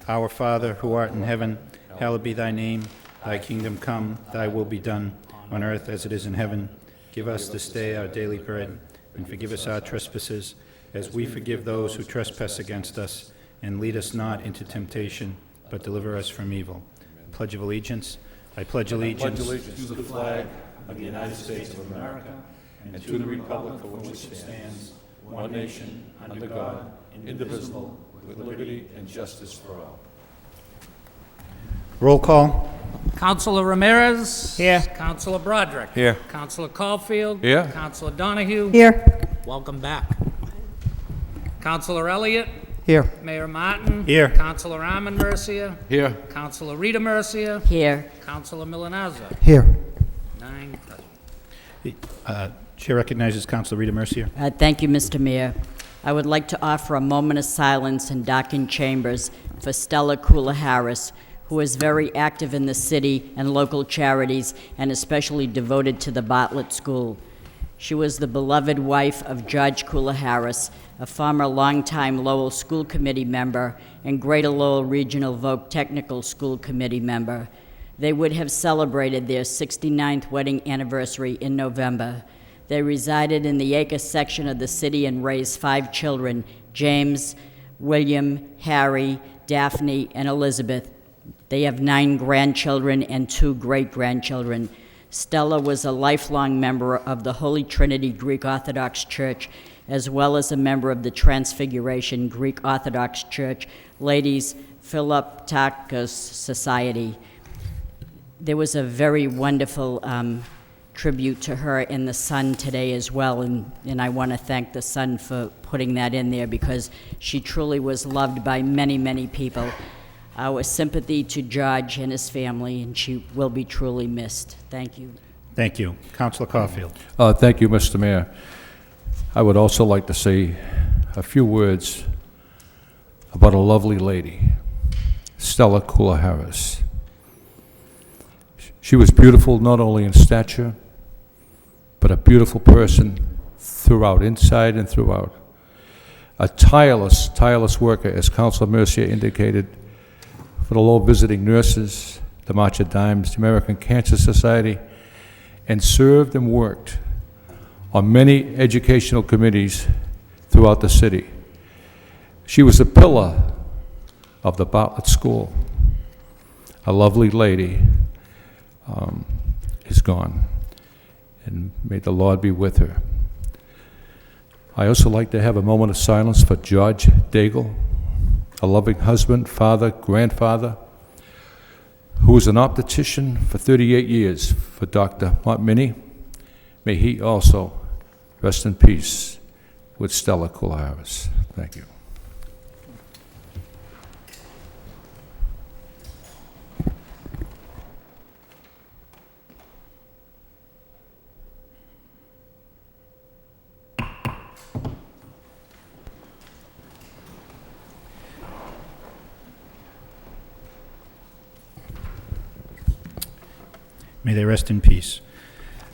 Our Father, who art in heaven, hallowed be thy name. Thy kingdom come, thy will be done, on earth as it is in heaven. Give us this day our daily bread, and forgive us our trespasses, as we forgive those who trespass against us. And lead us not into temptation, but deliver us from evil. Pledge of Allegiance. I pledge allegiance to the flag of the United States of America and to the republic for which it stands, one nation, under God, indivisible, with liberty and justice for all. Roll call. Councilor Ramirez. Here. Councilor Broderick. Here. Councilor Caulfield. Here. Councilor Donahue. Here. Welcome back. Councilor Elliott. Here. Mayor Martin. Here. Councilor Armand Mercia. Here. Councilor Rita Mercia. Here. Councilor Milanazzo. Here. 9 present. Chair recognizes Councilor Rita Mercier. Thank you, Mr. Mayor. I would like to offer a moment of silence in darkened chambers for Stella Kula-Harris, who is very active in the city and local charities and especially devoted to the Bartlett School. She was the beloved wife of Judge Kula-Harris, a former longtime Lowell School Committee member and Greater Lowell Regional Voc Technical School Committee member. They would have celebrated their 69th wedding anniversary in November. They resided in the Acre section of the city and raised 5 children, James, William, Harry, Daphne, and Elizabeth. They have 9 grandchildren and 2 great-grandchildren. Stella was a lifelong member of the Holy Trinity Greek Orthodox Church, as well as a member of the Transfiguration Greek Orthodox Church Ladies Philoptakos Society. There was a very wonderful tribute to her in the Sun today as well, and I want to thank the Sun for putting that in there because she truly was loved by many, many people. Our sympathy to George and his family, and she will be truly missed. Thank you. Thank you. Councilor Caulfield. Thank you, Mr. Mayor. I would also like to say a few words about a lovely lady, Stella Kula-Harris. She was beautiful not only in stature, but a beautiful person throughout, inside and throughout. A tireless worker, as Councilor Mercier indicated, for the Lowell Visiting Nurses, the March of Dimes, the American Cancer Society, and served and worked on many educational committees throughout the city. She was a pillar of the Bartlett School. A lovely lady is gone, and may the Lord be with her. I also like to have a moment of silence for George Daigle, a loving husband, father, grandfather, who was an optician for 38 years for Dr. Montminy. May he also rest in peace with Stella Kula-Harris. Thank you. May they rest in peace.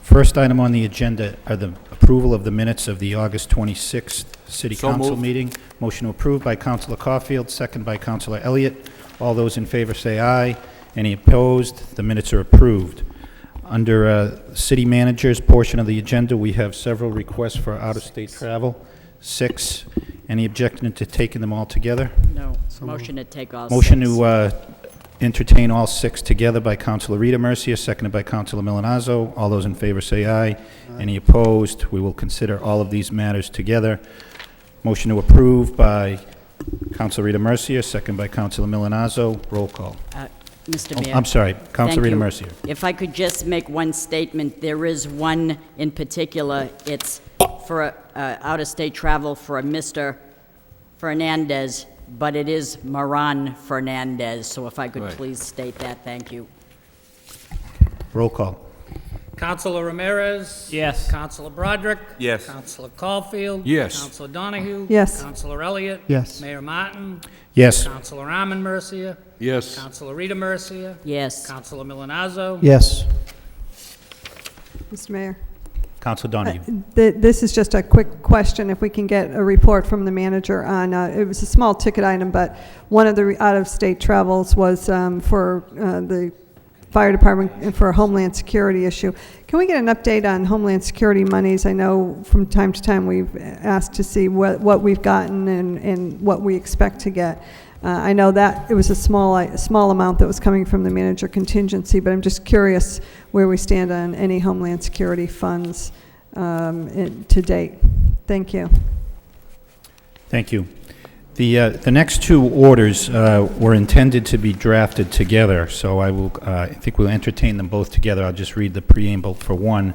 First item on the agenda are the approval of the minutes of the August 26th City Council meeting. Motion to approve by Councilor Caulfield, second by Councilor Elliott. All those in favor say aye. Any opposed? The minutes are approved. Under City Manager's portion of the agenda, we have several requests for out-of-state travel. 6. Any objection to taking them all together? No. Motion to take all Motion 6. to entertain all 6 together by Councilor Rita Mercia, seconded by Councilor Milanazzo. All those in favor say aye. Any opposed? We will consider all of these matters together. Motion to approve by Councilor Rita Mercia, seconded by Councilor Milanazzo. Roll call. Mr. Mayor. I'm sorry, Councilor Rita Thank you. Mercia. If I could just make one statement, there is one in particular. It's for out-of-state travel for a Mr. Fernandez, but it is Moran Fernandez. So if I could Right. please state that, thank you. Roll call. Councilor Ramirez. Yes. Councilor Broderick. Yes. Councilor Caulfield. Yes. Councilor Donahue. Yes. Councilor Elliott. Yes. Mayor Martin. Yes. Councilor Armand Mercia. Yes. Councilor Rita Mercia. Yes. Councilor Milanazzo. Yes. Mr. Mayor, Councilor Donahue. This is just a quick question, if we can get a report from the manager on, it was a small ticket item, but one of the out-of-state travels was for the fire department and for a Homeland Security issue. Can we get an update on Homeland Security monies? I know from time to time we've asked to see what we've gotten and what we expect to get. I know that it was a small amount that was coming from the manager contingency, but I'm just curious where we stand on any Homeland Security funds to date. Thank you. Thank you. The next two orders were intended to be drafted together, so I think we'll entertain them both together. I'll just read the preamble for one.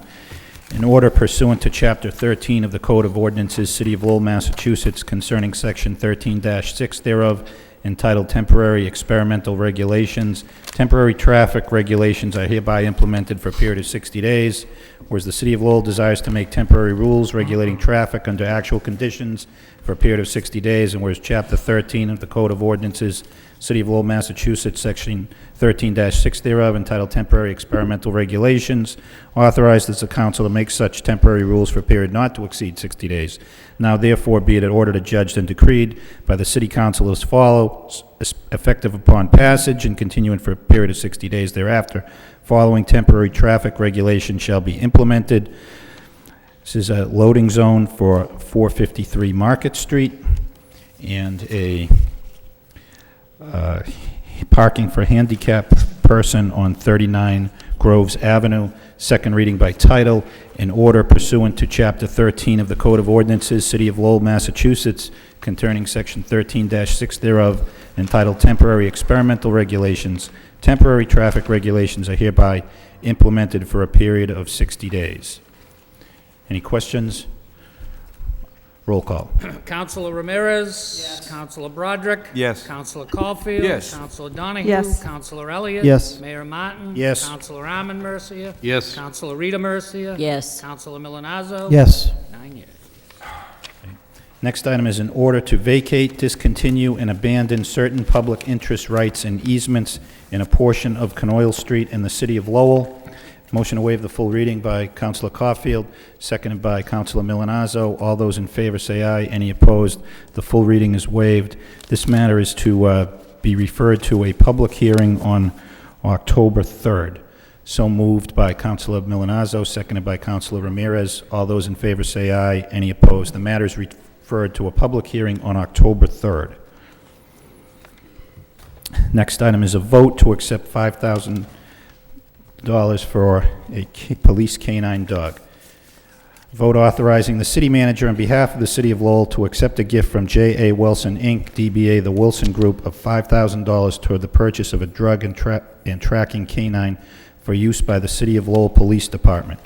An order pursuant to Chapter 13 of the Code of Ordinances, City of Lowell, Massachusetts, concerning Section 13-6 thereof, entitled Temporary Experimental Regulations. Temporary traffic regulations are hereby implemented for a period of 60 days, whereas the City of Lowell desires to make temporary rules regulating traffic under actual conditions for a period of 60 days, and whereas Chapter 13 of the Code of Ordinances, City of Lowell, Massachusetts, Section 13-6 thereof, entitled Temporary Experimental Regulations, authorizes the council to make such temporary rules for a period not to exceed 60 days. Now therefore be it ordered, adjudged, and decreed by the City Council as follows, effective upon passage and continuing for a period of 60 days thereafter, following temporary traffic regulation shall be implemented. This is a loading zone for 453 Market Street and a parking for handicapped person on 39 Groves Avenue. Second reading by title. An order pursuant to Chapter 13 of the Code of Ordinances, City of Lowell, Massachusetts, concerning Section 13-6 thereof, entitled Temporary Experimental Regulations. Temporary traffic regulations are hereby implemented for a period of 60 days. Any questions? Roll call. Councilor Ramirez. Yes. Councilor Broderick. Yes. Councilor Caulfield. Yes. Councilor Donahue. Yes. Councilor Elliott. Yes. Mayor Martin. Yes. Councilor Arman Mercia. Yes. Councilor Rita Mercia. Yes. Councilor Milonazo. Yes. 9 yeas. Next item is an order to vacate, discontinue, and abandon certain public interest rights and easements in a portion of Canoyle Street in the City of Lowell. Motion to waive the full reading by Councilor Caulfield, seconded by Councilor Milonazo. All those in favor say aye. Any opposed? The full reading is waived. This matter is to be referred to a public hearing on October 3rd. So moved by Councilor Milonazo, seconded by Councilor Ramirez. All those in favor say aye. Any opposed? The matter is referred to a public hearing on October 3rd. Next item is a vote to accept $5,000 for a police canine dog. Vote authorizing the city manager on behalf of the City of Lowell to accept a gift from J.A. Wilson, Inc., DBA The Wilson Group, of $5,000 toward the purchase of a drug and tracking canine for use by the City of Lowell Police Department.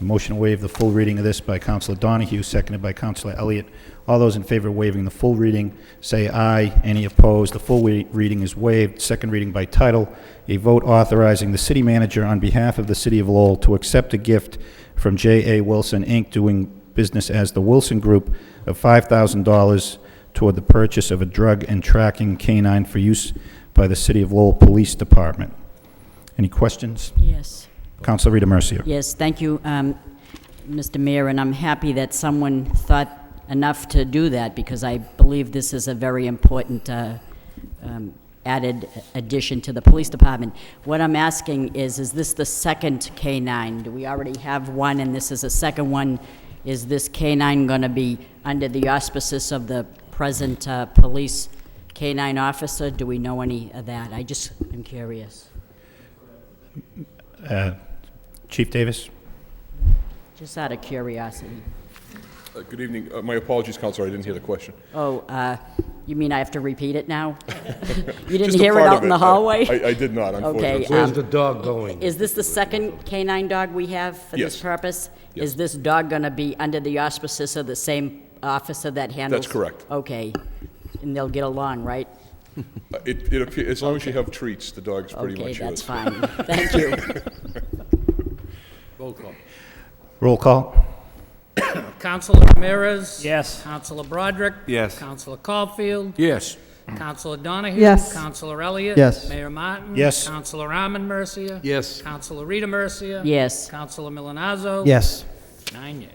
A motion to waive the full reading of this by Councilor Donahue, seconded by Councilor Elliott. All those in favor of waiving the full reading say aye. Any opposed? The full reading is waived. Second reading by title. A vote authorizing the city manager on behalf of the City of Lowell to accept a gift from J.A. Wilson, Inc., doing business as the Wilson Group, of $5,000 toward the purchase of a drug and tracking canine for use by the City of Lowell Police Department. Any questions? Yes. Councilor Rita Mercia. Yes, thank you, Mr. Mayor, and I'm happy that someone thought enough to do that, because I believe this is a very important added addition to the police department. What I'm asking is this the second K-9? Do we already have one and this is a second one? Is this K-9 going to be under the auspices of the present police K-9 officer? Do we know any of that? I just am curious. Chief Davis. Just out of curiosity. Good evening. My apologies, Counselor, I didn't hear the question. Oh, you mean I have to repeat it now? You didn't Just a hear it part out of in the hallway? I did not, unfortunately. Okay. Where's the dog going? Is this the second canine dog we have for this Yes. purpose? Yes. Is this dog going to be under the auspices of the same officer that handles? That's correct. Okay. And they'll get along, right? It appears, as long as you have treats, the dog's pretty Okay, much that's yours. fine. Thank you. Roll call. Roll call. Councilor Ramirez. Yes. Councilor Broderick. Yes. Councilor Caulfield. Yes. Councilor Donahue. Yes. Councilor Elliott. Yes. Mayor Martin. Yes. Councilor Arman Mercia. Yes. Councilor Rita Mercia. Yes. Councilor Milonazo. Yes. 9 yeas.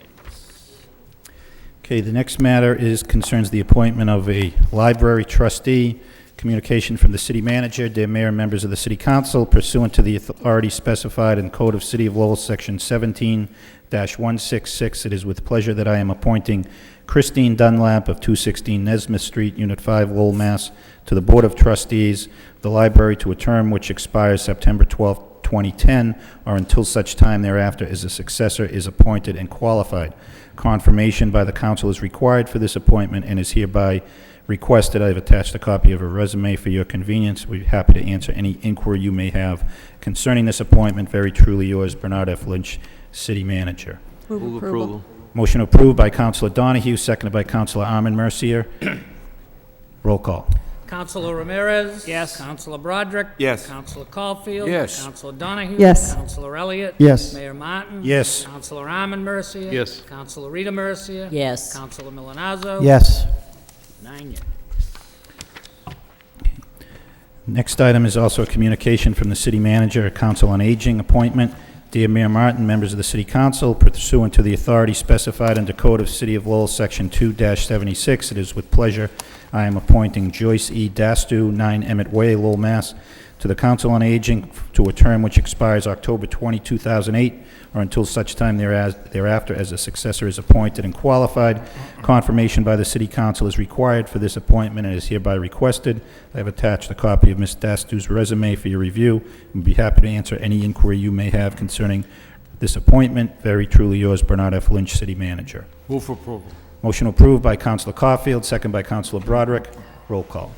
Okay, the next matter concerns the appointment of a library trustee. Communication from the city manager. Dear Mayor and members of the city council, pursuant to the authority specified in Code of City of Lowell, Section 17-166, it is with pleasure that I am appointing Christine Dunlap of 216 Nesmith Street, Unit 5, Lowell, Mass., to the Board of Trustees of the library to a term which expires September 12, 2010, or until such time thereafter as a successor is appointed and qualified. Confirmation by the council is required for this appointment and is hereby requested. I have attached a copy of her resume for your convenience. We're happy to answer any inquiry you may have concerning this appointment. Very truly yours, Bernard F. Lynch, City Manager. Move approval. Motion approved by Councilor Donahue, seconded by Councilor Armin Mercier. Roll call. Councilor Ramirez. Yes. Councilor Broderick. Yes. Councilor Caulfield. Yes. Councilor Donahue. Yes. Councilor Elliott. Yes. Mayor Martin. Yes. Councilor Armin Mercier. Yes. Councilor Rita Mercier. Yes. Councilor Milonazo. Yes. 9 yeas. Next item is also a communication from the city manager, a council on aging appointment. Dear Mayor Martin, members of the city council, pursuant to the authority specified under Code of City of Lowell, Section 2-76, it is with pleasure I am appointing Joyce E. Dastu, 9 Emmett Way, Lowell, Mass., to the Council on Aging to a term which expires October 20, 2008, or until such time thereafter as a successor is appointed and qualified. Confirmation by the City Council is required for this appointment and is hereby requested. I have attached a copy of Ms. Dastu's resume for your review and would be happy to answer any inquiry you may have concerning this appointment. Very truly yours, Bernard F. Lynch, City Manager. Move for approval. Motion approved by Councilor Caulfield, second by Councilor Broderick. Roll call.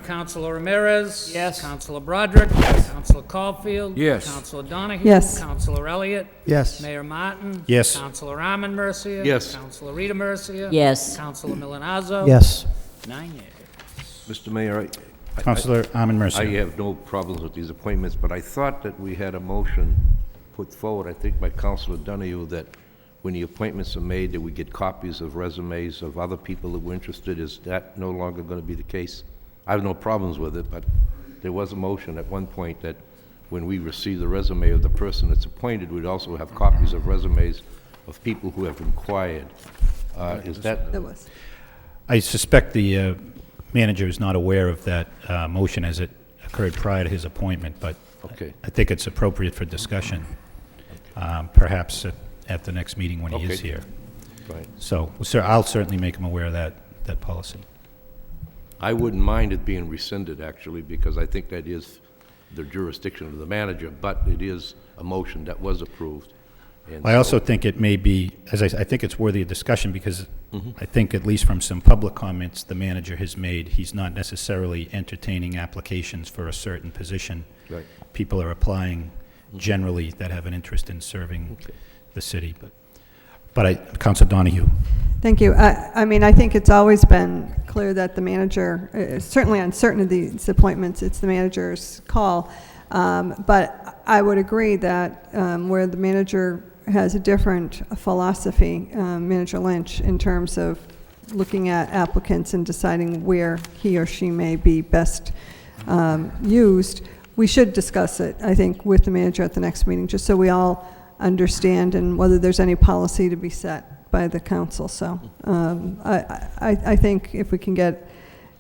Councilor Ramirez. Yes. Councilor Broderick. Councilor Caulfield. Yes. Councilor Donahue. Yes. Councilor Elliott. Yes. Mayor Martin. Yes. Councilor Armin Mercier. Yes. Councilor Rita Mercier. Yes. Councilor Milonazo. Yes. 9 yeas. Mr. Mayor, Councilor Armin I Mercier. have no problems with these appointments, but I thought that we had a motion put forward, I think by Councilor Donahue, that when the appointments are made, that we get copies of resumes of other people that were interested. Is that no longer going to be the case? I have no problems with it, but there was a motion at one point that when we receive the resume of the person that's appointed, we'd also have copies of resumes of people who have inquired. Is that... That was. I suspect the manager is not aware of that motion as it occurred prior to his appointment, but Okay. I think it's appropriate for discussion, perhaps at the next meeting when he is Okay. here. Right. So, sir, I'll certainly make him aware of that policy. I wouldn't mind it being rescinded, actually, because I think that is the jurisdiction of the manager, but it is a motion that was approved. And I also so- think it may be, I think it's worthy of discussion because I think at least from some public comments the manager has made, he's not necessarily entertaining applications for a certain position. Right. People are applying generally that have an interest in serving the city. Councilor Donahue. Thank you. I mean, I think it's always been clear that the manager, certainly on certain of these appointments, it's the manager's call. But I would agree that where the manager has a different philosophy, Manager Lynch, in terms of looking at applicants and deciding where he or she may be best used, we should discuss it, I think, with the manager at the next meeting, just so we all understand and whether there's any policy to be set by the council. So I think if we can get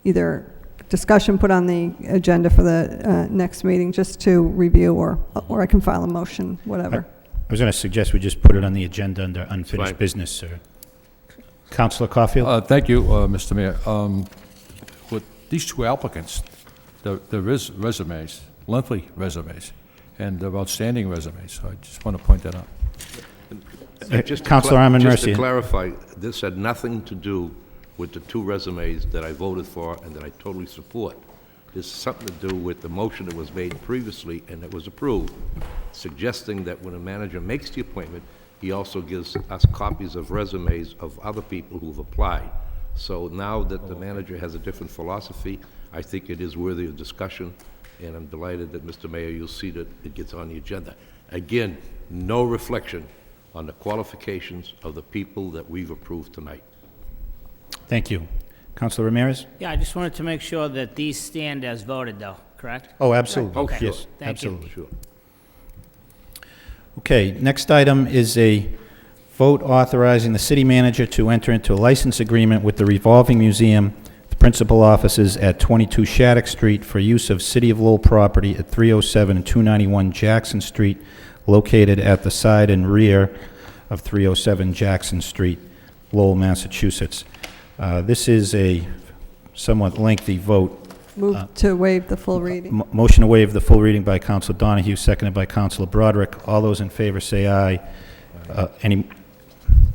either discussion put on the agenda for the next meeting just to review, or I can file a motion, whatever. I was going to suggest we just put it on the agenda under unfinished Fine. business, sir. Councilor Caulfield? Thank you, Mr. Mayor. With these two applicants, there is resumes, lengthy resumes, and they're outstanding resumes, so I just want to point that out. Just to Councilor Armin Just Mercier. to clarify, this had nothing to do with the two resumes that I voted for and that I totally support. This is something to do with the motion that was made previously and that was approved, suggesting that when a manager makes the appointment, he also gives us copies of resumes of other people who've applied. So now that the manager has a different philosophy, I think it is worthy of discussion, and I'm delighted that, Mr. Mayor, you'll see that it gets on the agenda. Again, no reflection on the qualifications of the people that we've approved tonight. Thank you. Councilor Ramirez? Yeah, I just wanted to make sure that these stand as voted, though, correct? Oh, absolutely. Okay. Yes, Thank you. absolutely. Sure. Okay, next item is a Vote authorizing the city manager to enter into a license agreement with the Revolving Museum, the principal offices at 22 Shattuck Street for use of City of Lowell property at 307 and 291 Jackson Street, located at the side and rear of 307 Jackson Street, Lowell, Massachusetts. This is a somewhat lengthy vote. Move to waive the full reading. Motion to waive the full reading by Councilor Donahue, seconded by Councilor Broderick. All those in favor say aye.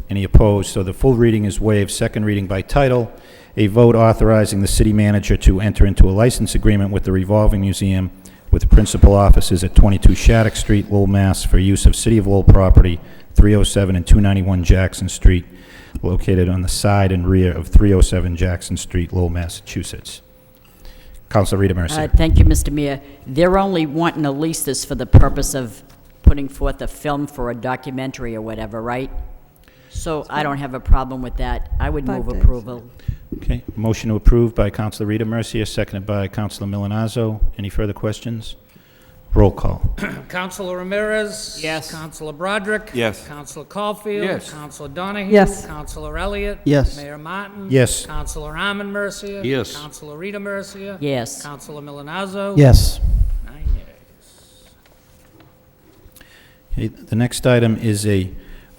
Any opposed? So the full reading is waived. Second reading by title. A vote authorizing the city manager to enter into a license agreement with the Revolving Museum with the principal offices at 22 Shattuck Street, Lowell, Mass. For use of City of Lowell property, 307 and 291 Jackson Street, located on the side and rear of 307 Jackson Street, Lowell, Massachusetts. Councilor Rita Mercer. Thank you, Mr. Mayor. They're only wanting to lease this for the purpose of putting forth a film for a documentary or whatever, right? So I don't have a problem with that. I would 5 move days. approval. Okay, motion to approve by Councilor Rita Mercia, seconded by Councilor Milonazo. Any further questions? Roll call. Councilor Ramirez? Yes. Councilor Broderick? Yes. Councilor Caulfield? Yes. Councilor Donahue? Yes. Councilor Elliott? Yes. Mayor Martin? Yes. Councilor Arman Mercia? Yes. Councilor Rita Mercia? Yes. Councilor Milonazo? Yes. 9 yeas. Okay, the next item is a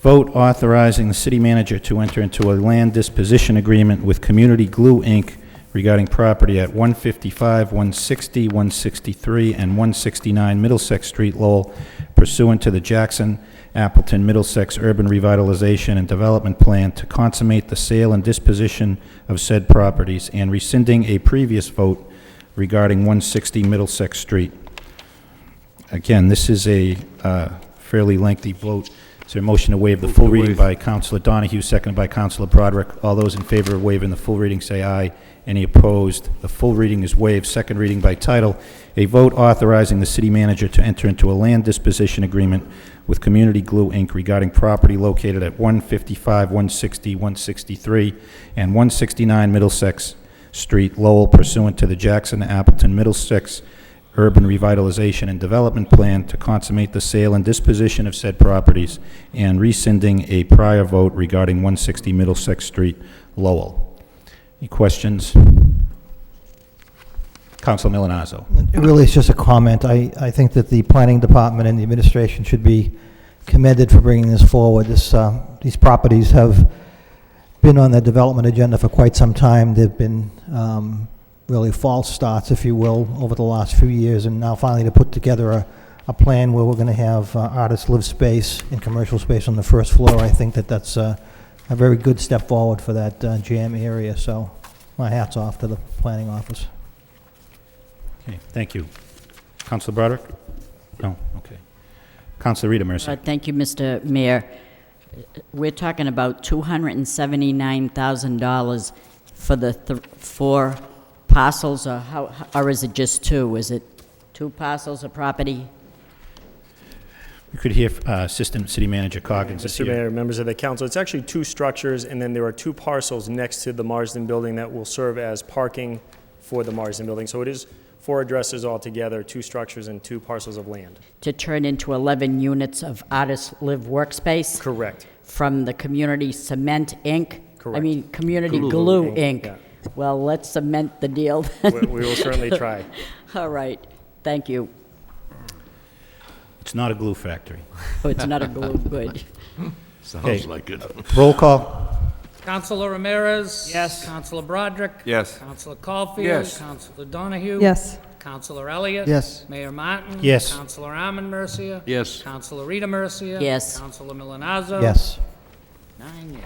vote authorizing the city manager to enter into a land disposition agreement with Community Glue, Inc. regarding property at 155, 160, 163, and 169 Middlesex Street, Lowell, pursuant to the Jackson Appleton Middlesex Urban Revitalization and Development Plan to consummate the sale and disposition of said properties and rescinding a previous vote regarding 160 Middlesex Street. Again, this is a fairly lengthy vote. Is there a motion to waive the full reading by Councilor Donahue, seconded by Councilor Broderick? All those in favor of waiving the full reading say aye. Any opposed? The full reading is waived. Second reading by title. A vote authorizing the city manager to enter into a land disposition agreement with Community Glue, Inc. regarding property located at 155, 160, 163, and 169 Middlesex Street, Lowell, pursuant to the Jackson Appleton Middlesex Urban Revitalization and Development Plan to consummate the sale and disposition of said properties and rescinding a prior vote regarding 160 Middlesex Street, Lowell. Any questions? Councilor Milonazo. It really is just a comment. I think that the planning department and the administration should be commended for bringing this forward. These properties have been on the development agenda for quite some time. They've been really false starts, if you will, over the last few years, and now finally to put together a plan where we're going to have artist live space and commercial space on the first floor. I think that that's a very good step forward for that jam area, so my hat's off to the planning office. Okay, thank you. Councilor Broderick? No, okay. Councilor Rita Mercer. Thank you, Mr. Mayor. We're talking about $279,000 for the 4 parcels, or is it just 2? Is it 2 parcels of property? We could hear Assistant City Manager Coggins is Mr. here. Mayor, members of the council, it's actually 2 structures, and then there are 2 parcels next to the Marsden building that will serve as parking for the Marsden building. So it is 4 addresses altogether, 2 structures and 2 parcels of land. To turn into 11 units of artist live workspace? Correct. From the Community Cement, Inc.? Correct. I mean, Community Glue, Glue, Inc., Inc. yeah. Well, let's cement the deal. We will certainly try. All right, thank you. It's not a glue factory. Oh, it's not a glue, good. Okay. Sounds like it. Roll call. Councilor Ramirez? Yes. Councilor Broderick? Yes. Councilor Caulfield? Yes. Councilor Donahue? Yes. Councilor Elliott? Yes. Mayor Martin? Yes. Councilor Arman Mercia? Yes. Councilor Rita Mercia? Yes. Councilor Milonazo? Yes. 9 yeas.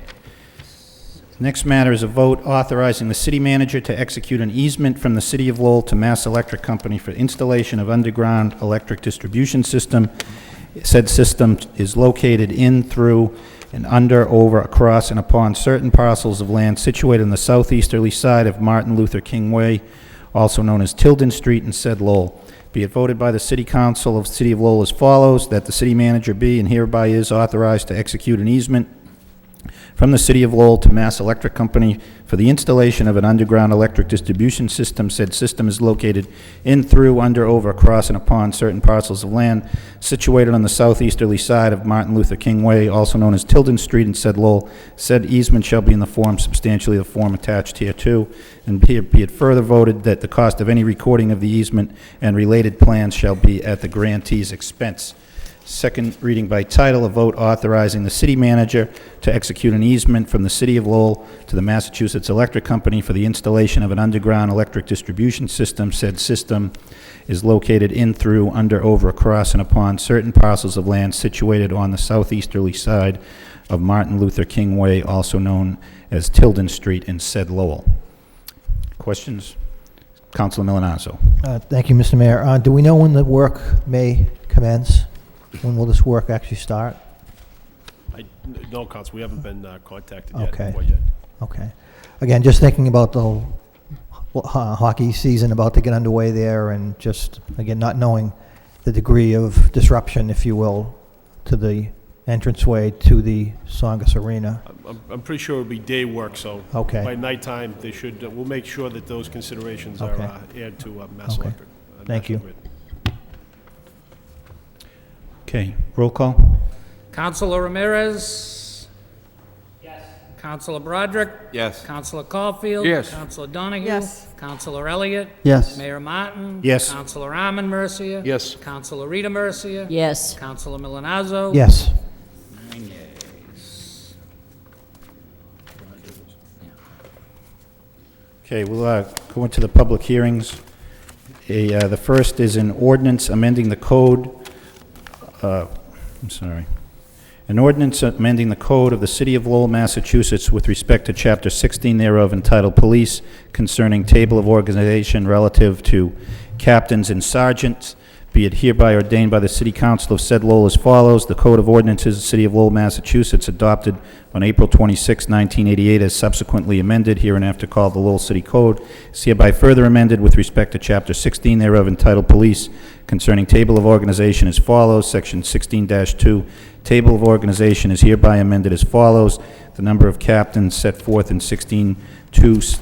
Next matter is a vote authorizing the city manager to execute an easement from the City of Lowell to Mass Electric Company for installation of underground electric distribution system. Said system is located in, through, and under, over, across, and upon certain parcels of land situated on the southeasterly side of Martin Luther King Way, also known as Tilden Street in said Lowell. Be it voted by the City Council of the City of Lowell as follows, that the city manager be and hereby is authorized to execute an easement from the City of Lowell to Mass Electric Company for the installation of an underground electric distribution system. Said system is located in, through, under, over, across, and upon certain parcels of land situated on the southeasterly side of Martin Luther King Way, also known as Tilden Street in said Lowell. Said easement shall be in the form substantially the form attached hereto, and be it further voted that the cost of any recording of the easement and related plans shall be at the grantee's expense. Second reading by title, a vote authorizing the city manager to execute an easement from the City of Lowell to the Massachusetts Electric Company for the installation of an underground electric distribution system. Said system is located in, through, under, over, across, and upon certain parcels of land situated on the southeasterly side of Martin Luther King Way, also known as Tilden Street in said Lowell. Questions? Councilor Milonazo. Thank you, Mr. Mayor. Do we know when the work may commence? When will this work actually start? No, Council, we haven't been contacted Okay. yet. Okay. Again, just thinking about the hockey season about to get underway there, and just, again, not knowing the degree of disruption, if you will, to the entranceway to the Songus Arena. I'm pretty sure it'll be day work, so Okay. by nighttime, they should, we'll make sure that those considerations Okay. are aired to Mass Okay. Electric. Thank National you. Grid. Okay, roll call. Councilor Ramirez? Yes. Councilor Broderick? Yes. Councilor Caulfield? Yes. Councilor Donahue? Yes. Councilor Elliott? Yes. Mayor Martin? Yes. Councilor Arman Mercia? Yes. Councilor Rita Mercia? Yes. Councilor Milonazo? Yes. 9 yeas. Okay, we'll go into the public hearings. The first is an ordinance amending the code, an ordinance amending the code of the City of Lowell, Massachusetts with respect to Chapter 16 thereof entitled Police concerning table of organization relative to captains and sergeants. Be it hereby ordained by the City Council of said Lowell as follows. The Code of Ordinances of the City of Lowell, Massachusetts, adopted on April 26, 1988, as subsequently amended, hereinafter called the Lowell City Code, is hereby further amended with respect to Chapter 16 thereof entitled Police concerning table of organization as follows. Section 16-2, table of organization is hereby amended as follows. The number of captains set forth in 16-2,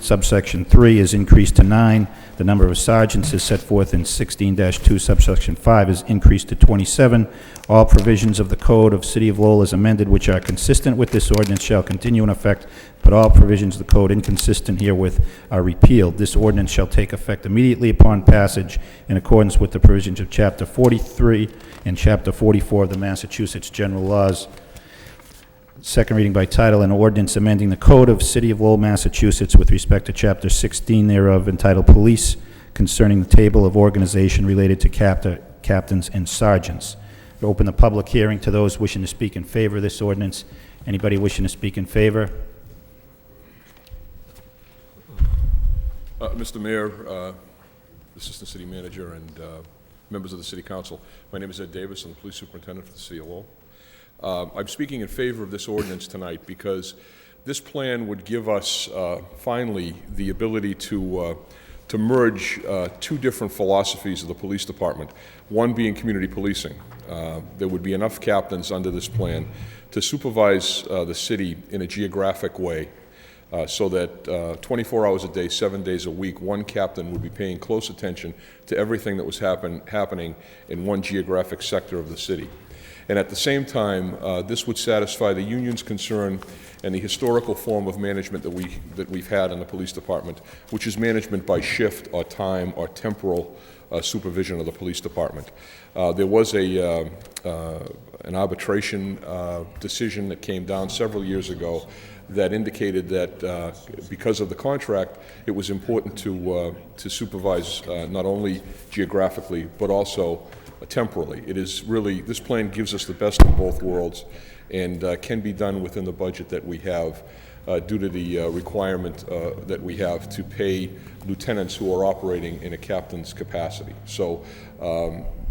subsection 3 is increased to 9. The number of sergeants is set forth in 16-2, subsection 5 is increased to 27. All provisions of the Code of City of Lowell as amended which are consistent with this ordinance shall continue in effect, but all provisions of the code inconsistent herewith are repealed. This ordinance shall take effect immediately upon passage in accordance with the provisions of Chapter 43 and Chapter 44 of the Massachusetts General Laws. Second reading by title, an ordinance amending the Code of City of Lowell, Massachusetts with respect to Chapter 16 thereof entitled Police concerning the table of organization related to captains and sergeants. I open the public hearing to those wishing to speak in favor of this ordinance. Anybody wishing to speak in favor? Mr. Mayor, Assistant City Manager, and members of the City Council, my name is Ed Davis. I'm the Police Superintendent for the City of Lowell. I'm speaking in favor of this ordinance tonight because this plan would give us finally the ability to merge two different philosophies of the police department, one being community policing. There would be enough captains under this plan to supervise the city in a geographic way so that 24 hours a day, 7 days a week, one captain would be paying close attention to everything that was happening in one geographic sector of the city. And at the same time, this would satisfy the union's concern and the historical form of management that we've had in the police department, which is management by shift or time or temporal supervision of the police department. There was an arbitration decision that came down several years ago that indicated that because of the contract, it was important to supervise not only geographically but also temporally. It is really, this plan gives us the best of both worlds and can be done within the budget that we have due to the requirement that we have to pay lieutenants who are operating in a captain's capacity. So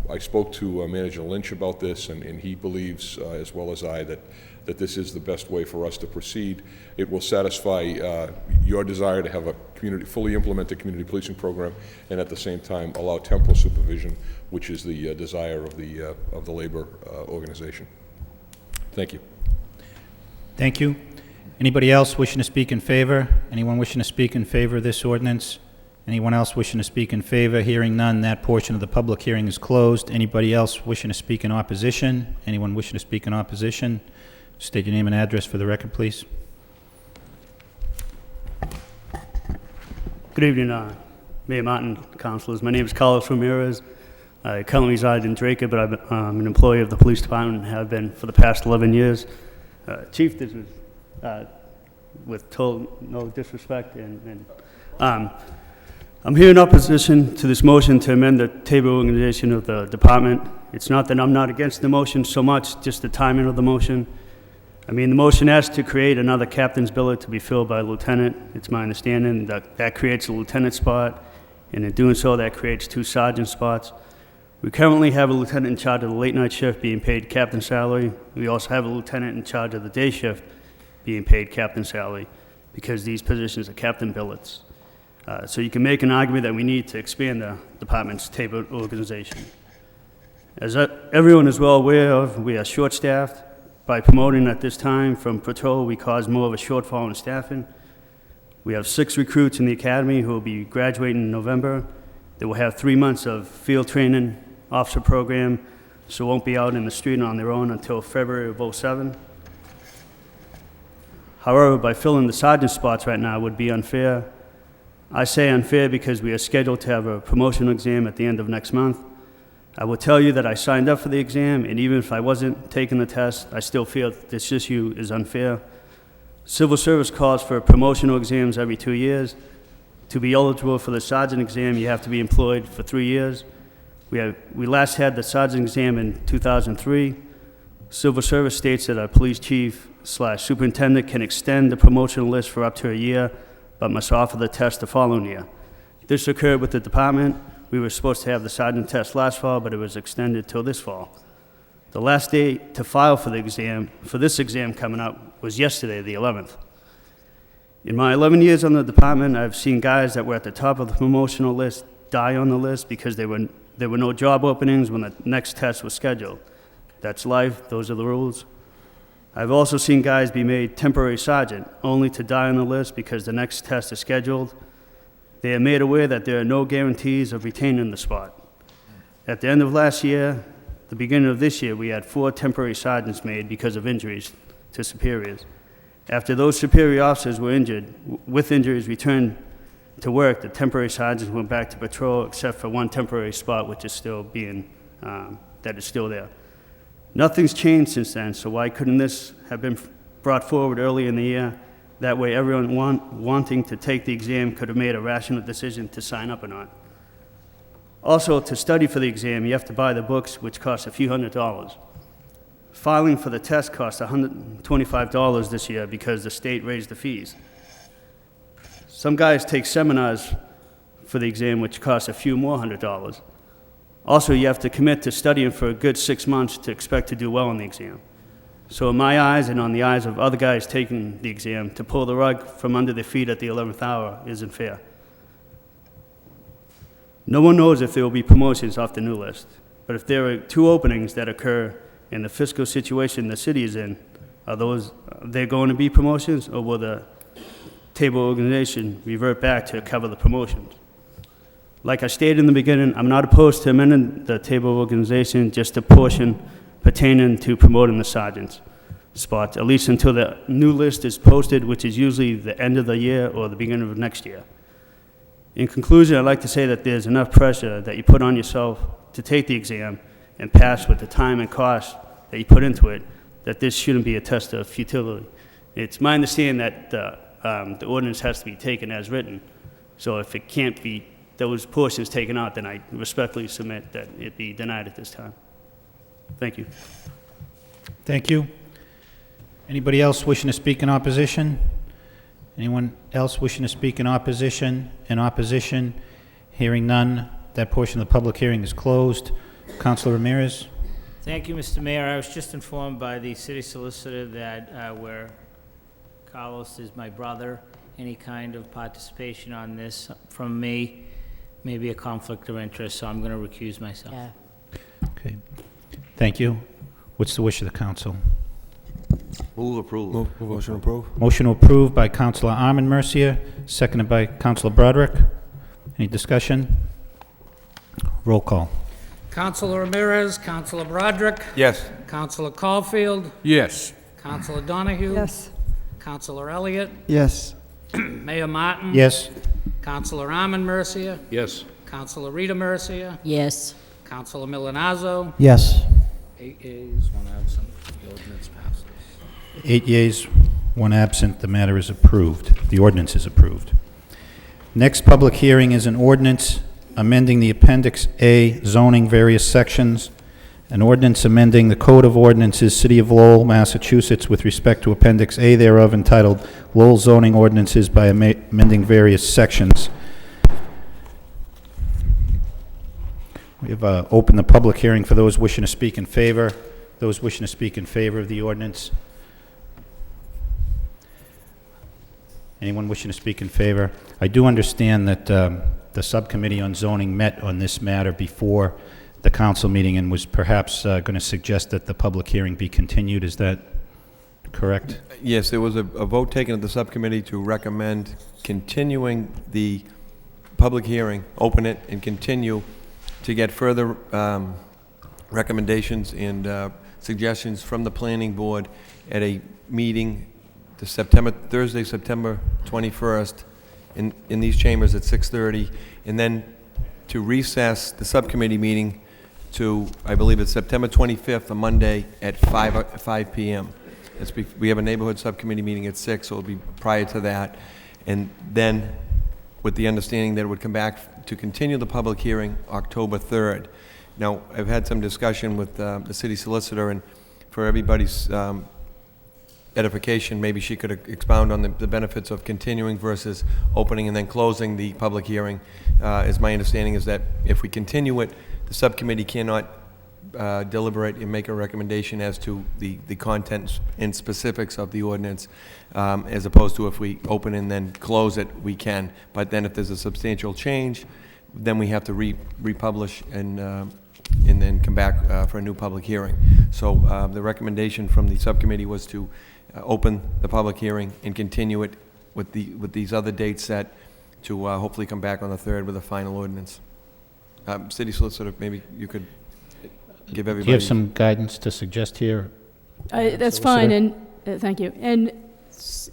I spoke to Manager Lynch about this, and he believes, as well as I, that this is the best way for us to proceed. It will satisfy your desire to have a fully implemented community policing program, and at the same time allow temporal supervision, which is the desire of the labor organization. Thank you. Thank you. Anybody else wishing to speak in favor? Anyone wishing to speak in favor of this ordinance? Anyone else wishing to speak in favor? Hearing none, that portion of the public hearing is closed. Anybody else wishing to speak in opposition? Anyone wishing to speak in opposition? State your name and address for the record, please. Good evening, Mayor Martin, councilors. My name is Carlos Ramirez. I currently reside in Draco, but I'm an employee of the police department and have been for the past 11 years. Chief, this is with total no disrespect, and I'm here in opposition to this motion to amend the table organization of the department. It's not that I'm not against the motion so much, just the timing of the motion. I mean, the motion asks to create another captain's billet to be filled by a lieutenant. It's my understanding that that creates a lieutenant spot, and in doing so, that creates 2 sergeant spots. We currently have a lieutenant in charge of the late night shift being paid captain salary. We also have a lieutenant in charge of the day shift being paid captain salary because these positions are captain billets. So you can make an argument that we need to expand the department's table organization. As everyone is well aware of, we are short-staffed. By promoting at this time from patrol, we cause more of a shortfall in staffing. We have 6 recruits in the academy who will be graduating in November. They will have 3 months of field training, officer program, so won't be out in the street on their own until February of '07. However, by filling the sergeant spots right now would be unfair. I say unfair because we are scheduled to have a promotional exam at the end of next month. I will tell you that I signed up for the exam, and even if I wasn't taking the test, I still feel that this issue is unfair. Civil service calls for promotional exams every 2 years. To be eligible for the sergeant exam, you have to be employed for 3 years. We last had the sergeant exam in 2003. Civil service states that a police chief/superintendent can extend the promotional list for up to a year, but must offer the test the following year. This occurred with the department. We were supposed to have the sergeant test last fall, but it was extended till this fall. The last date to file for the exam, for this exam coming up, was yesterday, the 11th. In my 11 years on the department, I've seen guys that were at the top of the promotional list die on the list because there were no job openings when the next test was scheduled. That's life, those are the rules. I've also seen guys be made temporary sergeant, only to die on the list because the next test is scheduled. They are made aware that there are no guarantees of retaining the spot. At the end of last year, the beginning of this year, we had 4 temporary sergeants made because of injuries to superiors. After those superior officers were injured, with injuries returned to work, the temporary sergeants went back to patrol except for 1 temporary spot, which is still that is still there. Nothing's changed since then, so why couldn't this have been brought forward early in the year? That way everyone wanting to take the exam could have made a rational decision to sign up or not. Also, to study for the exam, you have to buy the books, which cost a few $100s. Filing for the test cost $125 this year because the state raised the fees. Some guys take seminars for the exam, which cost a few more $100s. Also, you have to commit to studying for a good 6 months to expect to do well on the exam. So in my eyes and on the eyes of other guys taking the exam, to pull the rug from under their feet at the 11th hour isn't fair. No one knows if there will be promotions off the new list, but if there are 2 openings that occur in the fiscal situation the city is in, are they going to be promotions, or will the table organization revert back to cover the promotions? Like I stated in the beginning, I'm not opposed to amending the table organization, just a portion pertaining to promoting the sergeant's spots, at least until the new list is posted, which is usually the end of the year or the beginning of next year. In conclusion, I'd like to say that there's enough pressure that you put on yourself to take the exam and pass with the time and cost that you put into it, that this shouldn't be a test of futility. It's my understanding that the ordinance has to be taken as written, so if it can't be those portions taken out, then I respectfully submit that it be denied at this time. Thank you. Thank you. Anybody else wishing to speak in opposition? Anyone else wishing to speak in opposition? In opposition? Hearing none, that portion of the public hearing is closed. Councilor Ramirez? Thank you, Mr. Mayor. I was just informed by the city solicitor that where Carlos is my brother, any kind of participation on this from me may be a conflict of interest, so I'm going to recuse myself. Yeah. Okay. Thank you. What's the wish of the council? Move approval. Motion approved. Motion to approve by Councilor Armin Mercia, seconded by Councilor Broderick. Any discussion? Roll call. Councilor Ramirez, Councilor Broderick, Yes. Councilor Caulfield, Yes. Councilor Donahue. Yes. Councilor Elliott, Yes. Mayor Martin. Yes. Councilor Armin Mercia, Yes. Councilor Rita Mercia, Yes. Councilor Milonazo. Yes. 8 yeas, 1 absent. The ordinance passes. 8 yeas, 1 absent. The matter is approved. The ordinance is approved. Next public hearing is an ordinance amending the Appendix A zoning various sections, an ordinance amending the Code of Ordinances, City of Lowell, Massachusetts, with respect to Appendix A thereof entitled Lowell Zoning Ordinances by amending various sections. We have opened the public hearing for those wishing to speak in favor. Those wishing to speak in favor of the ordinance? Anyone wishing to speak in favor? I do understand that the subcommittee on zoning met on this matter before the council meeting and was perhaps going to suggest that the public hearing be continued. Is that correct? Yes, there was a vote taken at the subcommittee to recommend continuing the public hearing, open it, and continue to get further recommendations and suggestions from the planning board at a meeting Thursday, September 21st, in these chambers at 6:30, and then to recess the subcommittee meeting to, I believe it's September 25th, a Monday, at 5 p.m. We have a neighborhood subcommittee meeting at 6, so it'll be prior to that. And then, with the understanding that it would come back to continue the public hearing October 3rd. Now, I've had some discussion with the city solicitor, and for everybody's edification, maybe she could expound on the benefits of continuing versus opening and then closing the public hearing. As my understanding is that if we continue it, the subcommittee cannot deliberate and make a recommendation as to the contents and specifics of the ordinance, as opposed to if we open and then close it, we can. But then if there's a substantial change, then we have to republish and then come back for a new public hearing. So the recommendation from the subcommittee was to open the public hearing and continue it with these other dates set to hopefully come back on the 3rd with a final ordinance. City Solicitor, maybe you could give everybody... Do you have some guidance to suggest here? That's fine, and thank you. And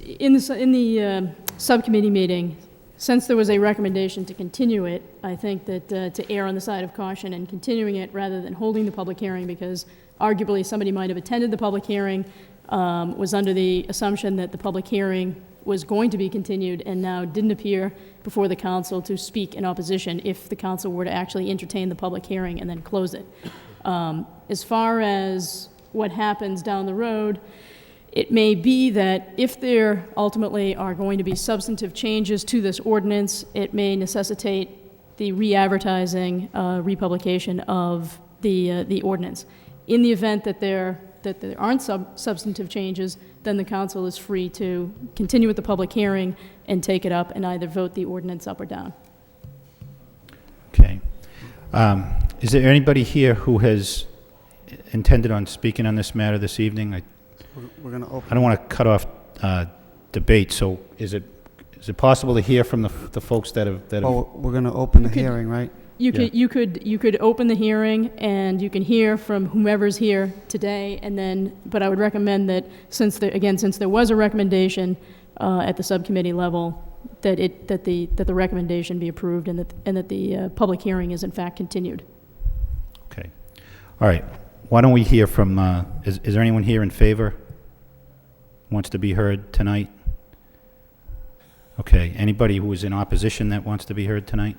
in the subcommittee meeting, since there was a recommendation to continue it, I think that to err on the side of caution and continuing it rather than holding the public hearing, because arguably somebody might have attended the public hearing, was under the assumption that the public hearing was going to be continued and now didn't appear before the council to speak in opposition if the council were to actually entertain the public hearing and then close it. As far as what happens down the road, it may be that if there ultimately are going to be substantive changes to this ordinance, it may necessitate the re-advertising, republication of the ordinance. In the event that there aren't substantive changes, then the council is free to continue with the public hearing and take it up and either vote the ordinance up or down. Okay. Is there anybody here who has intended on speaking on this matter this evening? We're going to open. I don't want to cut off debate, so is it possible to hear from the folks that have... Oh, we're going to open the hearing, right? You could open the hearing and you can hear from whomever's here today, and then, but I would recommend that since there was a recommendation at the subcommittee level, that the recommendation be approved and that the public hearing is in fact continued. Okay. All right. Why don't we hear from, is there anyone here in favor? Wants to be heard tonight? Okay. Anybody who is in opposition that wants to be heard tonight?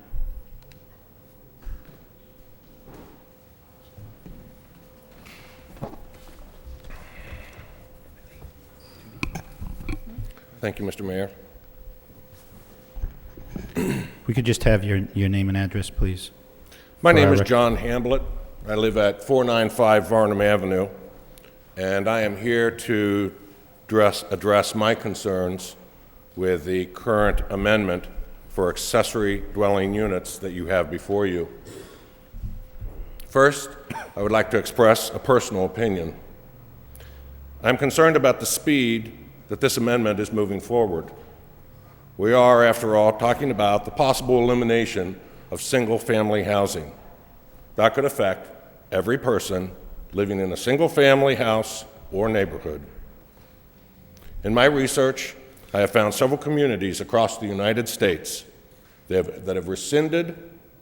Thank you, Mr. Mayor. We could just have your name and address, please. My name is John Hamblett. I live at 495 Varnum Avenue, and I am here to address my concerns with the current amendment for accessory dwelling units that you have before you. First, I would like to express a personal opinion. I'm concerned about the speed that this amendment is moving forward. We are, after all, talking about the possible elimination of single-family housing. That could affect every person living in a single-family house or neighborhood. In my research, I have found several communities across the United States that have rescinded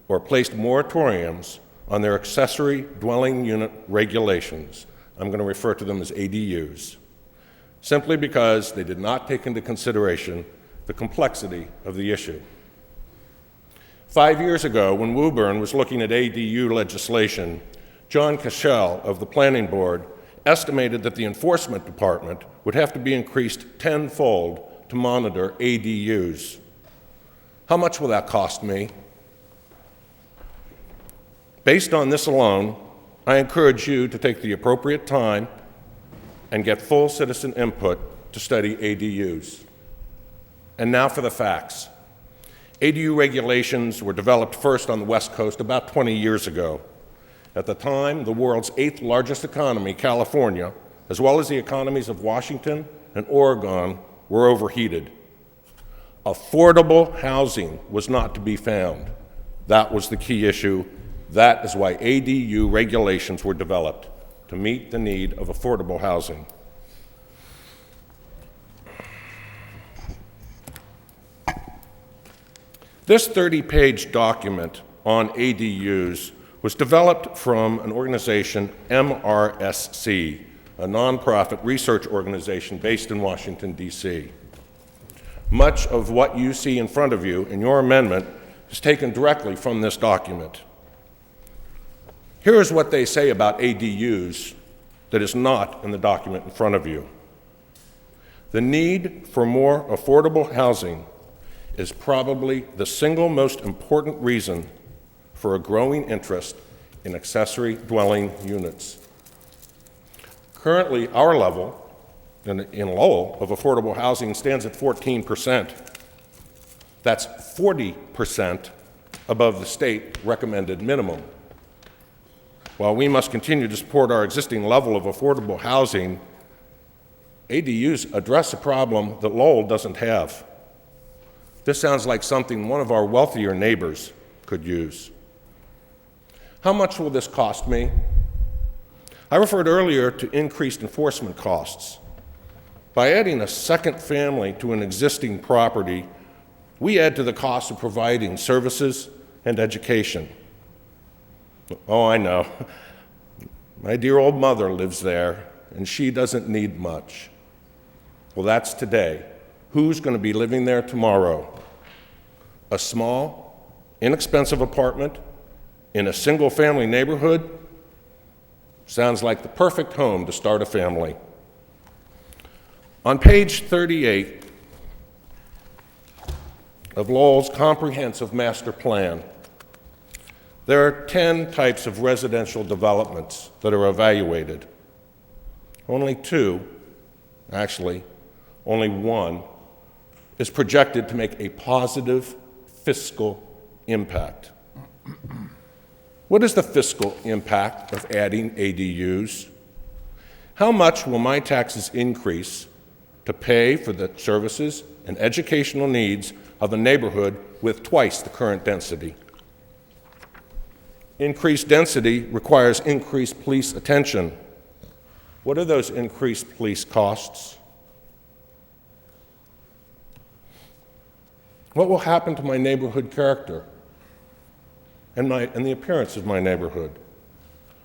or placed moratoriums on their accessory dwelling unit regulations. I'm going to refer to them as ADUs, simply because they did not take into consideration the complexity of the issue. 5 years ago, when Woburn was looking at ADU legislation, John Cashel of the Planning Board estimated that the Enforcement Department would have to be increased tenfold to monitor ADUs. How much will that cost me? Based on this alone, I encourage you to take the appropriate time and get full citizen input to study ADUs. And now for the facts. ADU regulations were developed first on the West Coast about 20 years ago. At the time, the world's 8th largest economy, California, as well as the economies of Washington and Oregon, were overheated. Affordable housing was not to be found. That was the key issue. That is why ADU regulations were developed, to meet the need of affordable housing. This 30-page document on ADUs was developed from an organization, MRSC, a nonprofit research organization based in Washington, D.C. Much of what you see in front of you in your amendment is taken directly from this document. Here is what they say about ADUs that is not in the document in front of you. The need for more affordable housing is probably the single most important reason for a growing interest in accessory dwelling units. Currently, our level in Lowell of affordable housing stands at 14%. That's 40% above the state recommended minimum. While we must continue to support our existing level of affordable housing, ADUs address a problem that Lowell doesn't have. This sounds like something one of our wealthier neighbors could use. How much will this cost me? I referred earlier to increased enforcement costs. By adding a second family to an existing property, we add to the cost of providing services and education. Oh, I know. My dear old mother lives there, and she doesn't need much. Well, that's today. Who's going to be living there tomorrow? A small, inexpensive apartment in a single-family neighborhood sounds like the perfect home to start a family. On page 38 of Lowell's comprehensive master plan, there are 10 types of residential developments that are evaluated. Only only one, is projected to make a positive fiscal impact. What is the fiscal impact of adding ADUs? How much will my taxes increase to pay for the services and educational needs of a neighborhood with twice the current density? Increased density requires increased police attention. What are those increased police costs? What will happen to my neighborhood character and the appearance of my neighborhood?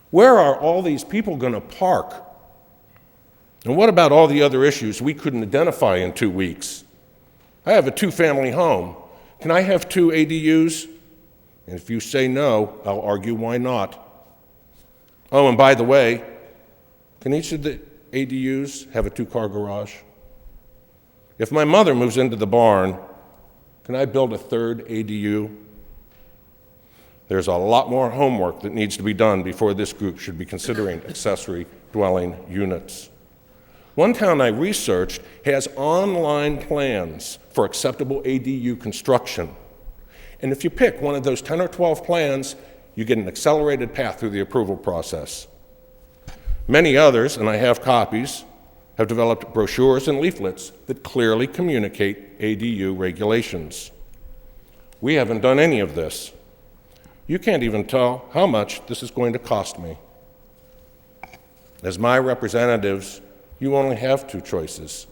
Where are all these people going to park? And what about all the other issues we couldn't identify in 2 weeks? I have a 2-family home. Can I have 2 ADUs? And if you say no, I'll argue why not. Oh, and by the way, can each of the ADUs have a 2-car garage? If my mother moves into the barn, can I build a 3rd ADU? There's a lot more homework that needs to be done before this group should be considering accessory dwelling units. One town I researched has online plans for acceptable ADU construction. And if you pick one of those 10 or 12 plans, you get an accelerated path through the approval process. Many others, and I have copies, have developed brochures and leaflets that clearly communicate ADU regulations. We haven't done any of this. You can't even tell how much this is going to cost me. As my representatives, you only have two choices.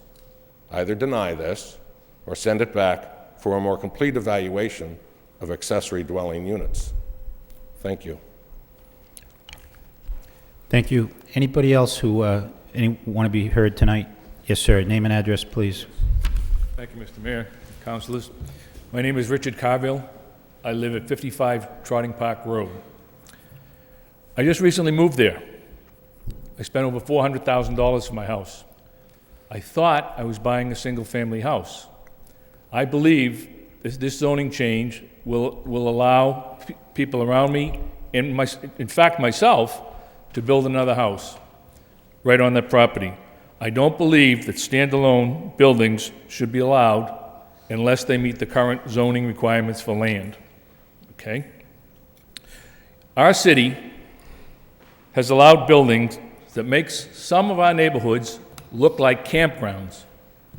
Either deny this or send it back for a more complete evaluation of accessory dwelling units. Thank you. Thank you. Anybody else who want to be heard tonight? Yes, sir. Name and address, please. Thank you, Mr. Mayor, councilors. My name is Richard Carville. I live at 55 Trotting Park Road. I just recently moved there. I spent over $400,000 for my house. I thought I was buying a single-family house. I believe this zoning change will allow people around me, and in fact myself, to build another house right on that property. I don't believe that standalone buildings should be allowed unless they meet the current zoning requirements for land. Okay? Our city has allowed buildings that makes some of our neighborhoods look like campgrounds.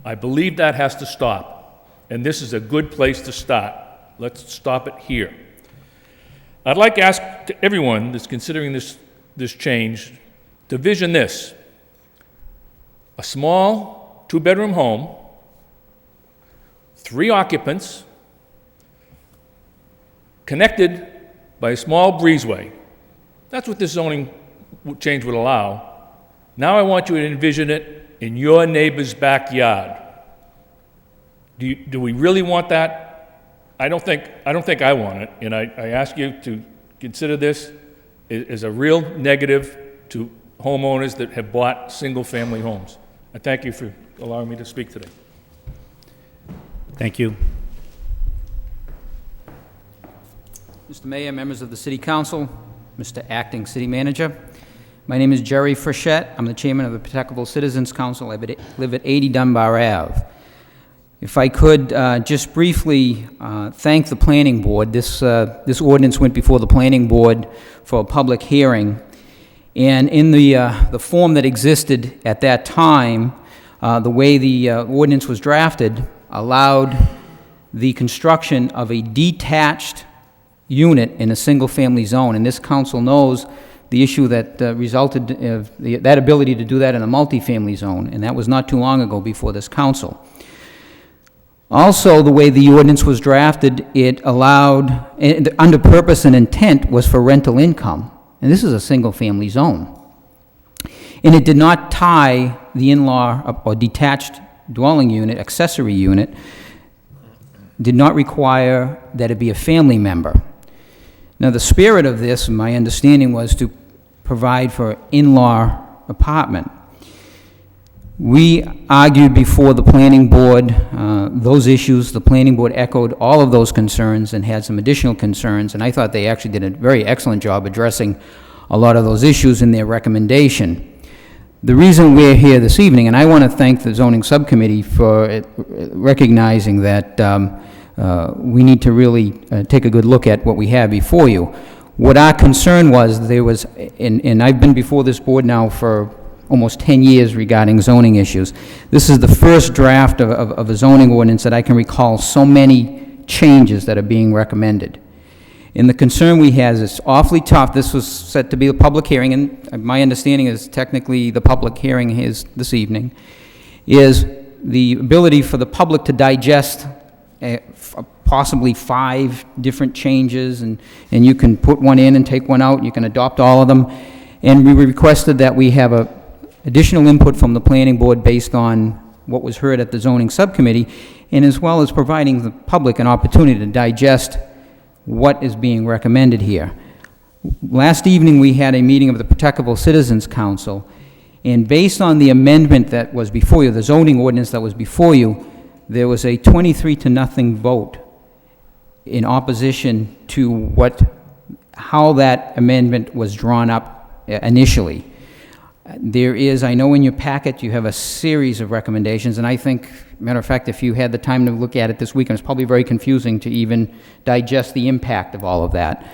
I believe that has to stop, and this is a good place to start. Let's stop it here. I'd like to ask to everyone that's considering this change to vision this: a small 2-bedroom home, 3 occupants, connected by a small breezeway. That's what this zoning change would allow. Now I want you to envision it in your neighbor's backyard. Do we really want that? I don't think I want it, and I ask you to consider this as a real negative to homeowners that have bought single-family homes. I thank you for allowing me to speak today. Thank you. Mr. Mayor, members of the City Council, Mr. Acting City Manager, my name is Jerry Frechette. I'm the chairman of the Protectable Citizens Council. I live at 80 Dunbar Ave. If I could just briefly thank the planning board. This ordinance went before the planning board for a public hearing, and in the form that existed at that time, the way the ordinance was drafted allowed the construction of a detached unit in a single-family zone, and this council knows the issue that resulted of that ability to do that in a multifamily zone, and that was not too long ago before this council. Also, the way the ordinance was drafted, it allowed, under purpose and intent, was for rental income, and this is a single-family zone. And it did not tie the in-law or detached dwelling unit, accessory unit, did not require that it be a family member. Now, the spirit of this, my understanding, was to provide for an in-law apartment. We argued before the planning board those issues. The planning board echoed all of those concerns and had some additional concerns, and I thought they actually did a very excellent job addressing a lot of those issues in their recommendation. The reason we're here this evening, and I want to thank the zoning subcommittee for recognizing that we need to really take a good look at what we have before you. What our concern was, there was, and I've been before this board now for almost 10 years regarding zoning issues. This is the first draft of a zoning ordinance that I can recall so many changes that are being recommended. And the concern we have is it's awfully tough. This was set to be a public hearing, and my understanding is technically the public hearing is this evening, is the ability for the public to digest possibly 5 different changes, and you can put one in and take one out, and you can adopt all of them. And we requested that we have additional input from the planning board based on what was heard at the zoning subcommittee, and as well as providing the public an opportunity to digest what is being recommended here. Last evening we had a meeting of the Protectable Citizens Council, and based on the amendment that was before you, the zoning ordinance that was before you, there was a 23-0 vote in opposition to how that amendment was drawn up initially. There is, I know in your packet you have a series of recommendations, and I think, matter of fact, if you had the time to look at it this weekend, it's probably very confusing to even digest the impact of all of that.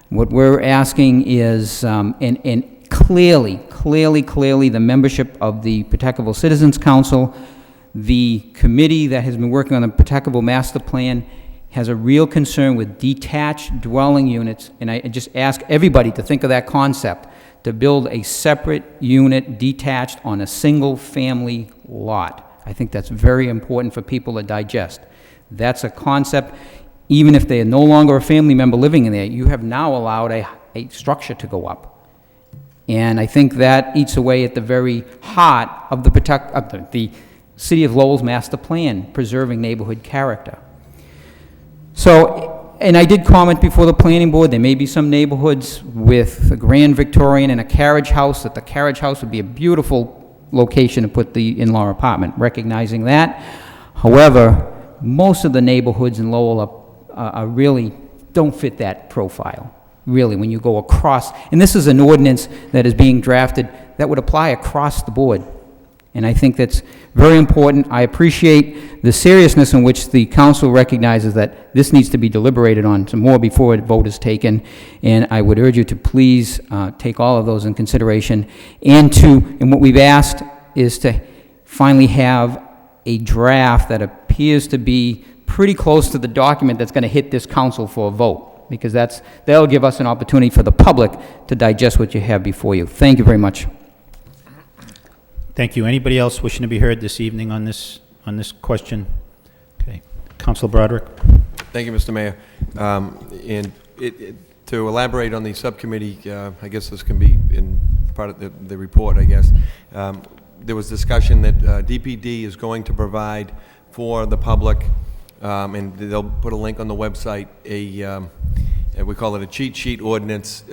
What we're asking is, and clearly, the membership of the Pawtuckaville Citizens Council, the committee that has been working on the Pawtuckaville Master Plan, has a real concern with detached dwelling units, and I just ask everybody to think of that concept, to build a separate unit detached on a single-family lot. I think that's very important for people to digest. That's a concept. Even if they are no longer a family member living in there, you have now allowed a structure to go up. And I think that eats away at the very heart of the City of Lowell's master plan, preserving neighborhood character. So, and I did comment before the planning board, there may be some neighborhoods with a Grand Victorian and a carriage house, that the carriage house would be a beautiful location to put the in-law apartment, recognizing that. However, most of the neighborhoods in Lowell are really don't fit that profile, really, when you go across. And this is an ordinance that is being drafted that would apply across the board. And I think that's very important. I appreciate the seriousness in which the council recognizes that this needs to be deliberated on some more before a vote is taken. And I would urge you to please take all of those in consideration. And what we've asked is to finally have a draft that appears to be pretty close to the document that's going to hit this council for a vote, because that'll give us an opportunity for the public to digest what you have before you. Thank you very much. Thank you. Anybody else wishing to be heard this evening on this question? Okay. Councilor Broderick. Thank you, Mr. Mayor. To elaborate on the subcommittee, I guess this can be in part of the report, I guess. There was discussion that DPD is going to provide for the public, and they'll put a link on the website, we call it a cheat sheet ordinance,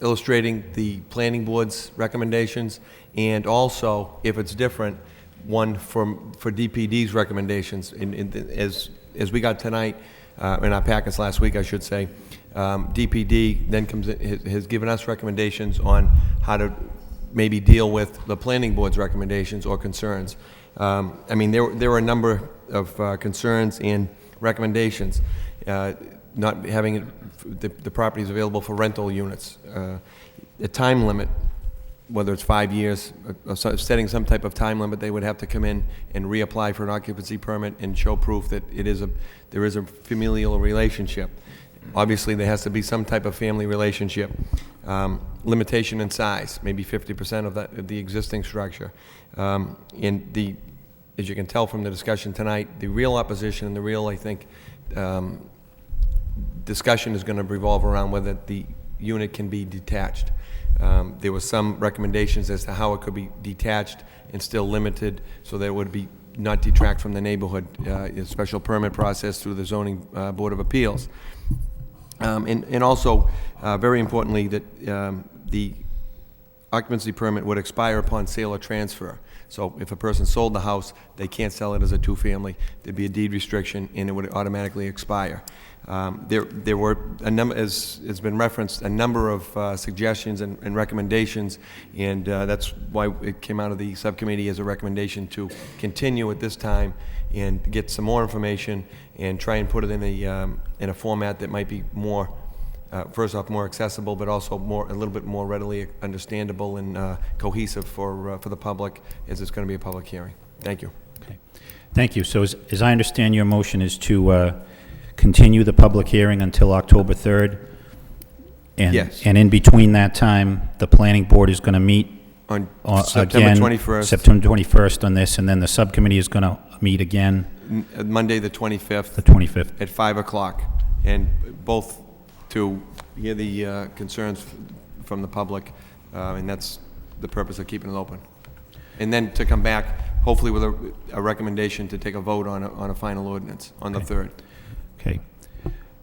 illustrating the planning board's recommendations, and also, if it's different, one for DPD's recommendations. As we got tonight, in our packets last week, I should say, DPD then has given us recommendations on how to maybe deal with the planning board's recommendations or concerns. I mean, there were a number of concerns and recommendations. Not having the properties available for rental units, a time limit, whether it's 5 years, setting some type of time limit, they would have to come in and reapply for an occupancy permit and show proof that there is a familial relationship. Obviously, there has to be some type of family relationship. Limitation in size, maybe 50% of the existing structure. As you can tell from the discussion tonight, the real opposition and the real, I think, discussion is going to revolve around whether the unit can be detached. There were some recommendations as to how it could be detached and still limited, so that it would be not detract from the neighborhood, a special permit process through the zoning board of appeals. And also, very importantly, that the occupancy permit would expire upon sale or transfer. So if a person sold the house, they can't sell it as a two-family. There'd be a deed restriction, and it would automatically expire. There were, as has been referenced, a number of suggestions and recommendations, and that's why it came out of the subcommittee as a recommendation to continue at this time and get some more information and try and put it in a format that might be more, first off, more accessible, but also a little bit more readily understandable and cohesive for the public, as it's going to be a public hearing. Thank you. Okay. Thank you. So as I understand, your motion is to continue the public hearing until October 3rd? And, yes. And in between that time, the planning board is going to meet on September 21st. September 21st on this, and then the subcommittee is going to meet again? Monday the 25th. The 25th. At 5 o'clock. And both to hear the concerns from the public, and that's the purpose of keeping it open. And then to come back, hopefully with a recommendation to take a vote on a final ordinance on the 3rd. Okay.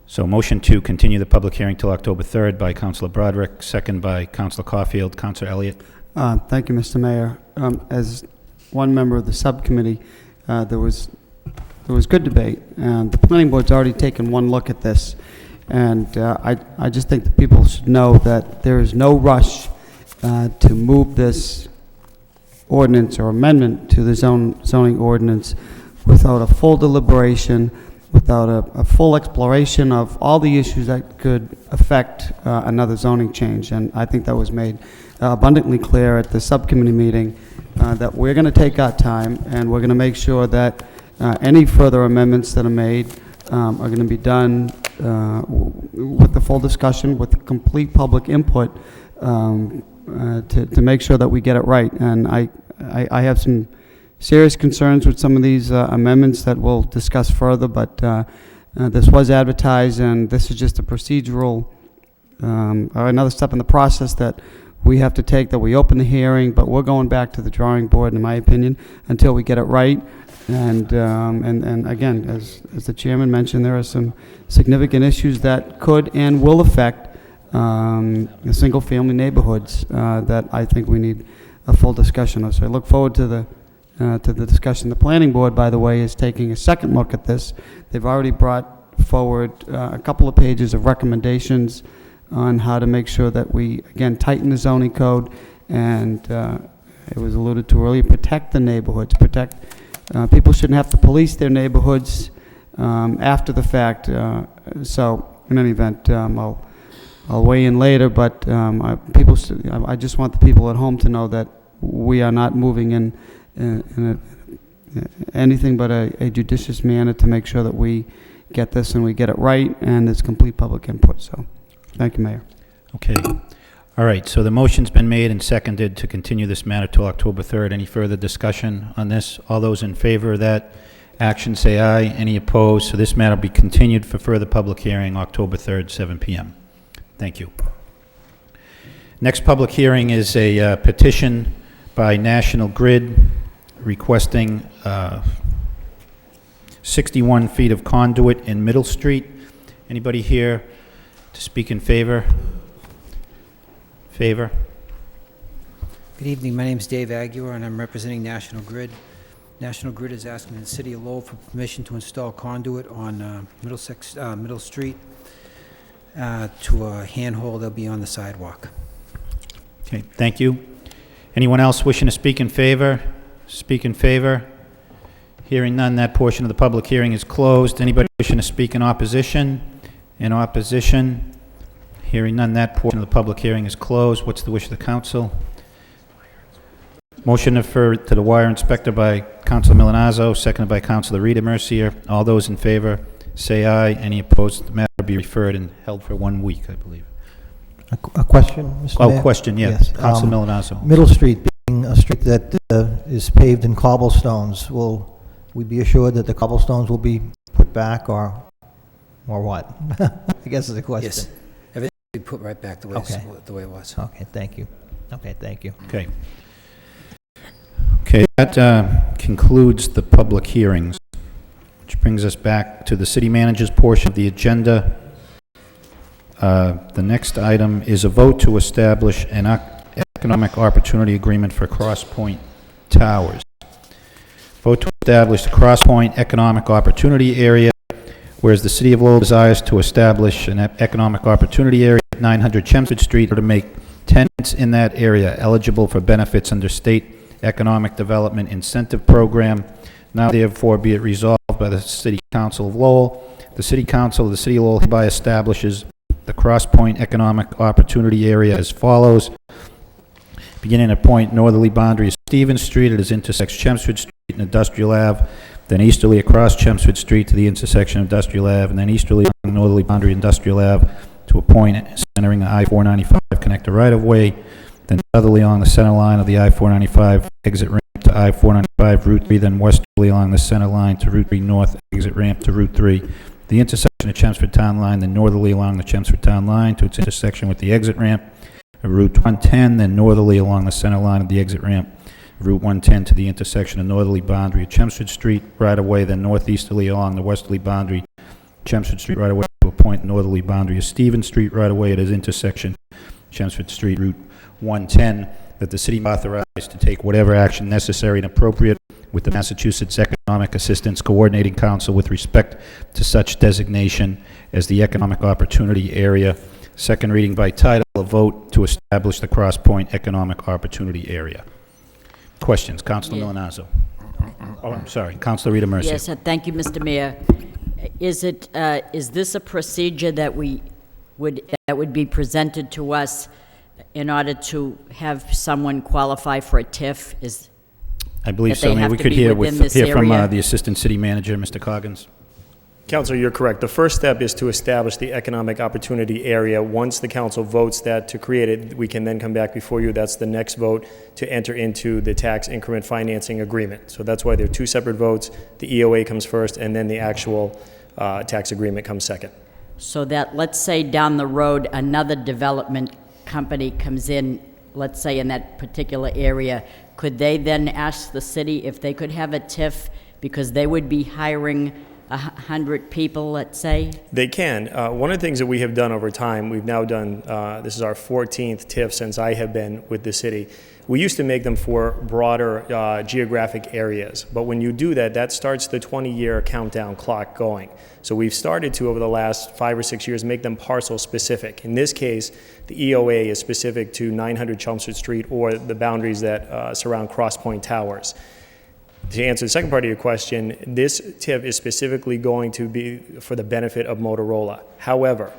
So motion to continue the public hearing till October 3rd by Councilor Broderick, second by Councilor Caulfield. Councilor Elliott. Thank you, Mr. Mayor. As one member of the subcommittee, there was good debate, and the planning board's already taken one look at this, and I just think that people should know that there is no rush to move this ordinance or amendment to the zoning ordinance without a full deliberation without a full exploration of all the issues that could affect another zoning change. And I think that was made abundantly clear at the subcommittee meeting, that we're going to take our time and we're going to make sure that any further amendments that are made are going to be done with the full discussion, with complete public input, to make sure that we get it right. And I have some serious concerns with some of these amendments that we'll discuss further, but this was advertised, and this is just a procedural, or another step in the process that we have to take, that we open the hearing, but we're going back to the drawing board, in my opinion, until we get it right. And again, as the chairman mentioned, there are some significant issues that could and will affect the single-family neighborhoods that I think we need a full discussion of. So I look forward to the discussion. The planning board, by the way, is taking a second look at this. They've already brought forward a couple of pages of recommendations on how to make sure that we, again, tighten the zoning code, and it was alluded to earlier, protect the neighborhoods, protect, people shouldn't have to police their neighborhoods after the fact. So in any event, I'll weigh in later, but I just want the people at home to know that we are not moving in anything but a judicious manner to make sure that we get this and we get it right, and there's complete public input. So thank you, Mayor. Okay. All right, so the motion's been made and seconded to continue this matter till October 3rd. Any further discussion on this? All those in favor of that action say aye. Any opposed? So this matter will be continued for further public hearing October 3rd, 7 p.m. Thank you. Next public hearing is a petition by National Grid requesting 61 feet of conduit in Middle Street. Anybody here to speak in favor? Favor? Good evening. My name is Dave Aguirre, and I'm representing National Grid. National Grid is asking the City of Lowell for permission to install conduit on Middle Street to a handhold that'll be on the sidewalk. Okay, thank you. Anyone else wishing to speak in favor? Speak in favor? Hearing none, that portion of the public hearing is closed. Anybody wishing to speak in opposition? In opposition? Hearing none, that portion of the public hearing is closed. What's the wish of the council? Motion to refer to the wire inspector by Councilor Milanazzo, seconded by Councilor Rita Mercier. All those in favor say aye. Any opposed? The matter will be referred and held for 1 week, I believe. A question, Mr. Mayor? Oh, question, yes. Councilor Milanazzo. Middle Street being a street that is paved in cobblestones, will we be assured that the cobblestones will be put back, or what? I guess is the question. Yes. Everything will be put right back the way, the way it was. Okay, thank you. Okay, thank you. Okay. Okay, that concludes the public hearings, which brings us back to the city manager's portion of the agenda. The next item is a vote to establish an economic opportunity agreement for Cross Point Towers. Vote to establish the Cross Point Economic Opportunity Area, whereas the City of Lowell desires to establish an economic opportunity area at 900 Chelmsford Street to make tenants in that area eligible for benefits under State Economic Development Incentive Program. Now therefore be it resolved by the City Council of Lowell. The City Council of the City of Lowell hereby establishes the Cross Point Economic Opportunity Area as follows. Beginning at point northerly boundary of Stevens Street, it is intersects Chelmsford Street and Industrial Ave, then easterly across Chelmsford Street to the intersection of Industrial Ave, and then easterly along the northerly boundary of Industrial Ave to a point centering the I-495 connector right-of-way, then southerly along the center line of the I-495 exit ramp to I-495 Route 3, then westerly along the center line to Route 3 North exit ramp to Route 3, the intersection of Chelmsford Town Line, then northerly along the Chelmsford Town Line to its intersection with the exit ramp of Route 110, then northerly along the center line of the exit ramp of Route 110 to the intersection of northerly boundary of Chelmsford Street right-of-way, then northeasterly along the westerly boundary Chelmsford Street right-of-way to a point northerly boundary of Stevens Street right-of-way at its intersection Chelmsford Street Route 110, that the city authorized to take whatever action necessary and appropriate with the Massachusetts Economic Assistance Coordinating Council with respect to such designation as the Economic Opportunity Area. Second reading by title, a vote to establish the Cross Point Economic Opportunity Area. Questions? Councilor Milanazzo. Oh, I'm sorry. Councilor Rita Mercier. Yes, thank you, Mr. Mayor. Is this a procedure that would be presented to us in order to have someone qualify for a TIF? I believe that so. they Maybe have we to could be hear within this from area? the Assistant City Manager, Mr. Coggins. Councilor, you're correct. The first step is to establish the economic opportunity area. Once the council votes that to create it, we can then come back before you. That's the next vote to enter into the tax increment financing agreement. So that's why there are two separate votes. The EOA comes first, and then the actual tax agreement comes second. So that, let's say down the road, another development company comes in, let's say in that particular area, could they then ask the city if they could have a TIF because they would be hiring 100 people, let's say? They can. One of the things that we have done over time, we've now done, this is our 14th TIF since I have been with the city. We used to make them for broader geographic areas, but when you do that, that starts the 20-year countdown clock going. So we've started to, over the last 5 or 6 years, make them parcel specific. In this case, the EOA is specific to 900 Chelmsford Street or the boundaries that surround Cross Point Towers. To answer the second part of your question, this TIF is specifically going to be for the benefit of Motorola. However,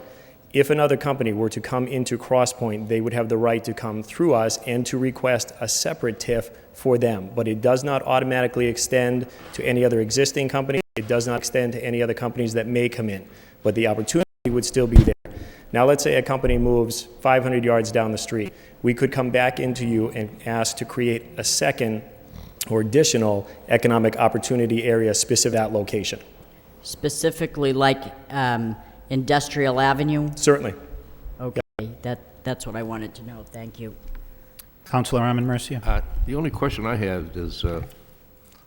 if another company were to come into Cross Point, they would have the right to come through us and to request a separate TIF for them. But it does not automatically extend to any other existing company. It does not extend to any other companies that may come in. But the opportunity would still be there. Now let's say a company moves 500 yards down the street. We could come back into you and ask to create a second or additional economic opportunity area specific to that location. Specifically like Industrial Avenue? Certainly. Okay, that's what I wanted to know. Thank you. Councilor Armin Mercia. The only question I have is,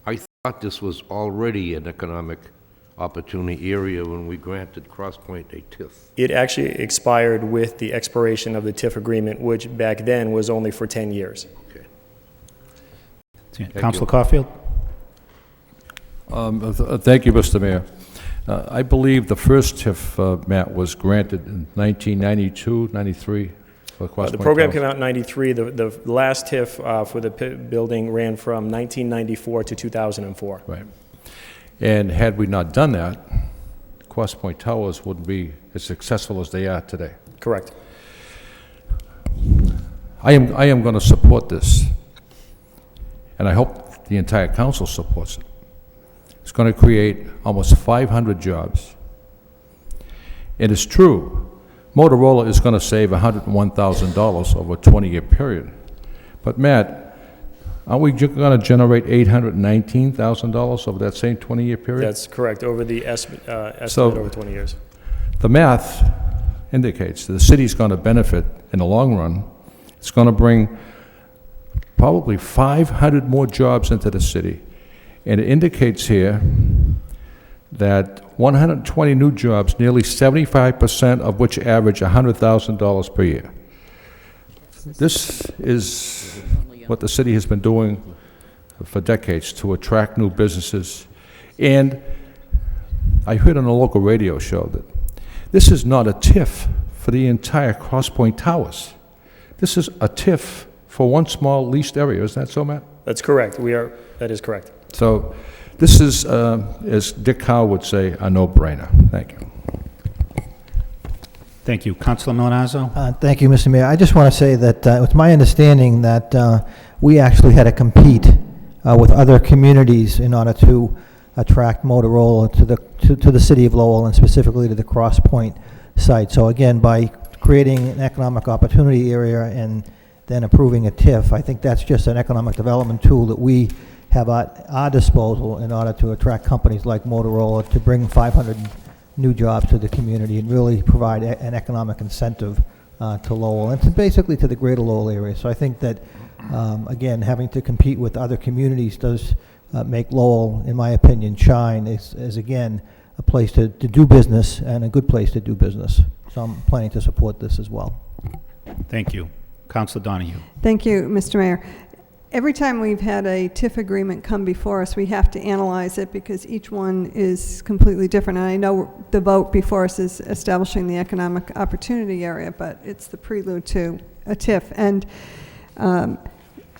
I thought this was already an economic opportunity area when we granted Cross Point a TIF. It actually expired with the expiration of the TIF agreement, which back then was only for 10 years. Okay. Councilor Caulfield. Thank you, Mr. Mayor. I believe the first TIF, Matt, was granted in 1992, 93 for Cross The Point program Towers. came out in 93. The last TIF for the building ran from 1994 to 2004. Right. And had we not done that, Cross Point Towers wouldn't be as successful as they are today. Correct. I am going to support this, and I hope the entire council supports it. It's going to create almost 500 jobs. It is true, Motorola is going to save $101,000 over a 20-year period. But Matt, aren't we going to generate $819,000 over that same 20-year period? That's correct, over the estimate So, over 20 years. The math indicates that the city's going to benefit in the long run. It's going to bring probably 500 more jobs into the city. And it indicates here that 120 new jobs, nearly 75% of which average $100,000 per year. This is what the city has been doing for decades to attract new businesses. And I heard on a local radio show that this is not a TIF for the entire Cross Point Towers. This is a TIF for one small leased area. Isn't that so, Matt? That's correct. That is correct. So this is, as Dick Howe would say, a no-brainer. Thank you. Thank you. Councilor Milanazzo. Thank you, Mr. Mayor. I just want to say that it's my understanding that we actually had to compete with other communities in order to attract Motorola to the city of Lowell and specifically to the Cross Point site. So again, by creating an economic opportunity area and then approving a TIF, I think that's just an economic development tool that we have at our disposal in order to attract companies like Motorola to bring 500 new jobs to the community and really provide an economic incentive to Lowell and basically to the greater Lowell area. So I think that, again, having to compete with other communities does make Lowell, in my opinion, shine as again, a place to do business and a good place to do business. So I'm planning to support this as well. Thank you. Councilor Donahue. Thank you, Mr. Mayor. Every time we've had a TIF agreement come before us, we have to analyze it because each one is completely different. And I know the vote before us is establishing the economic opportunity area, but it's the prelude to a TIF. And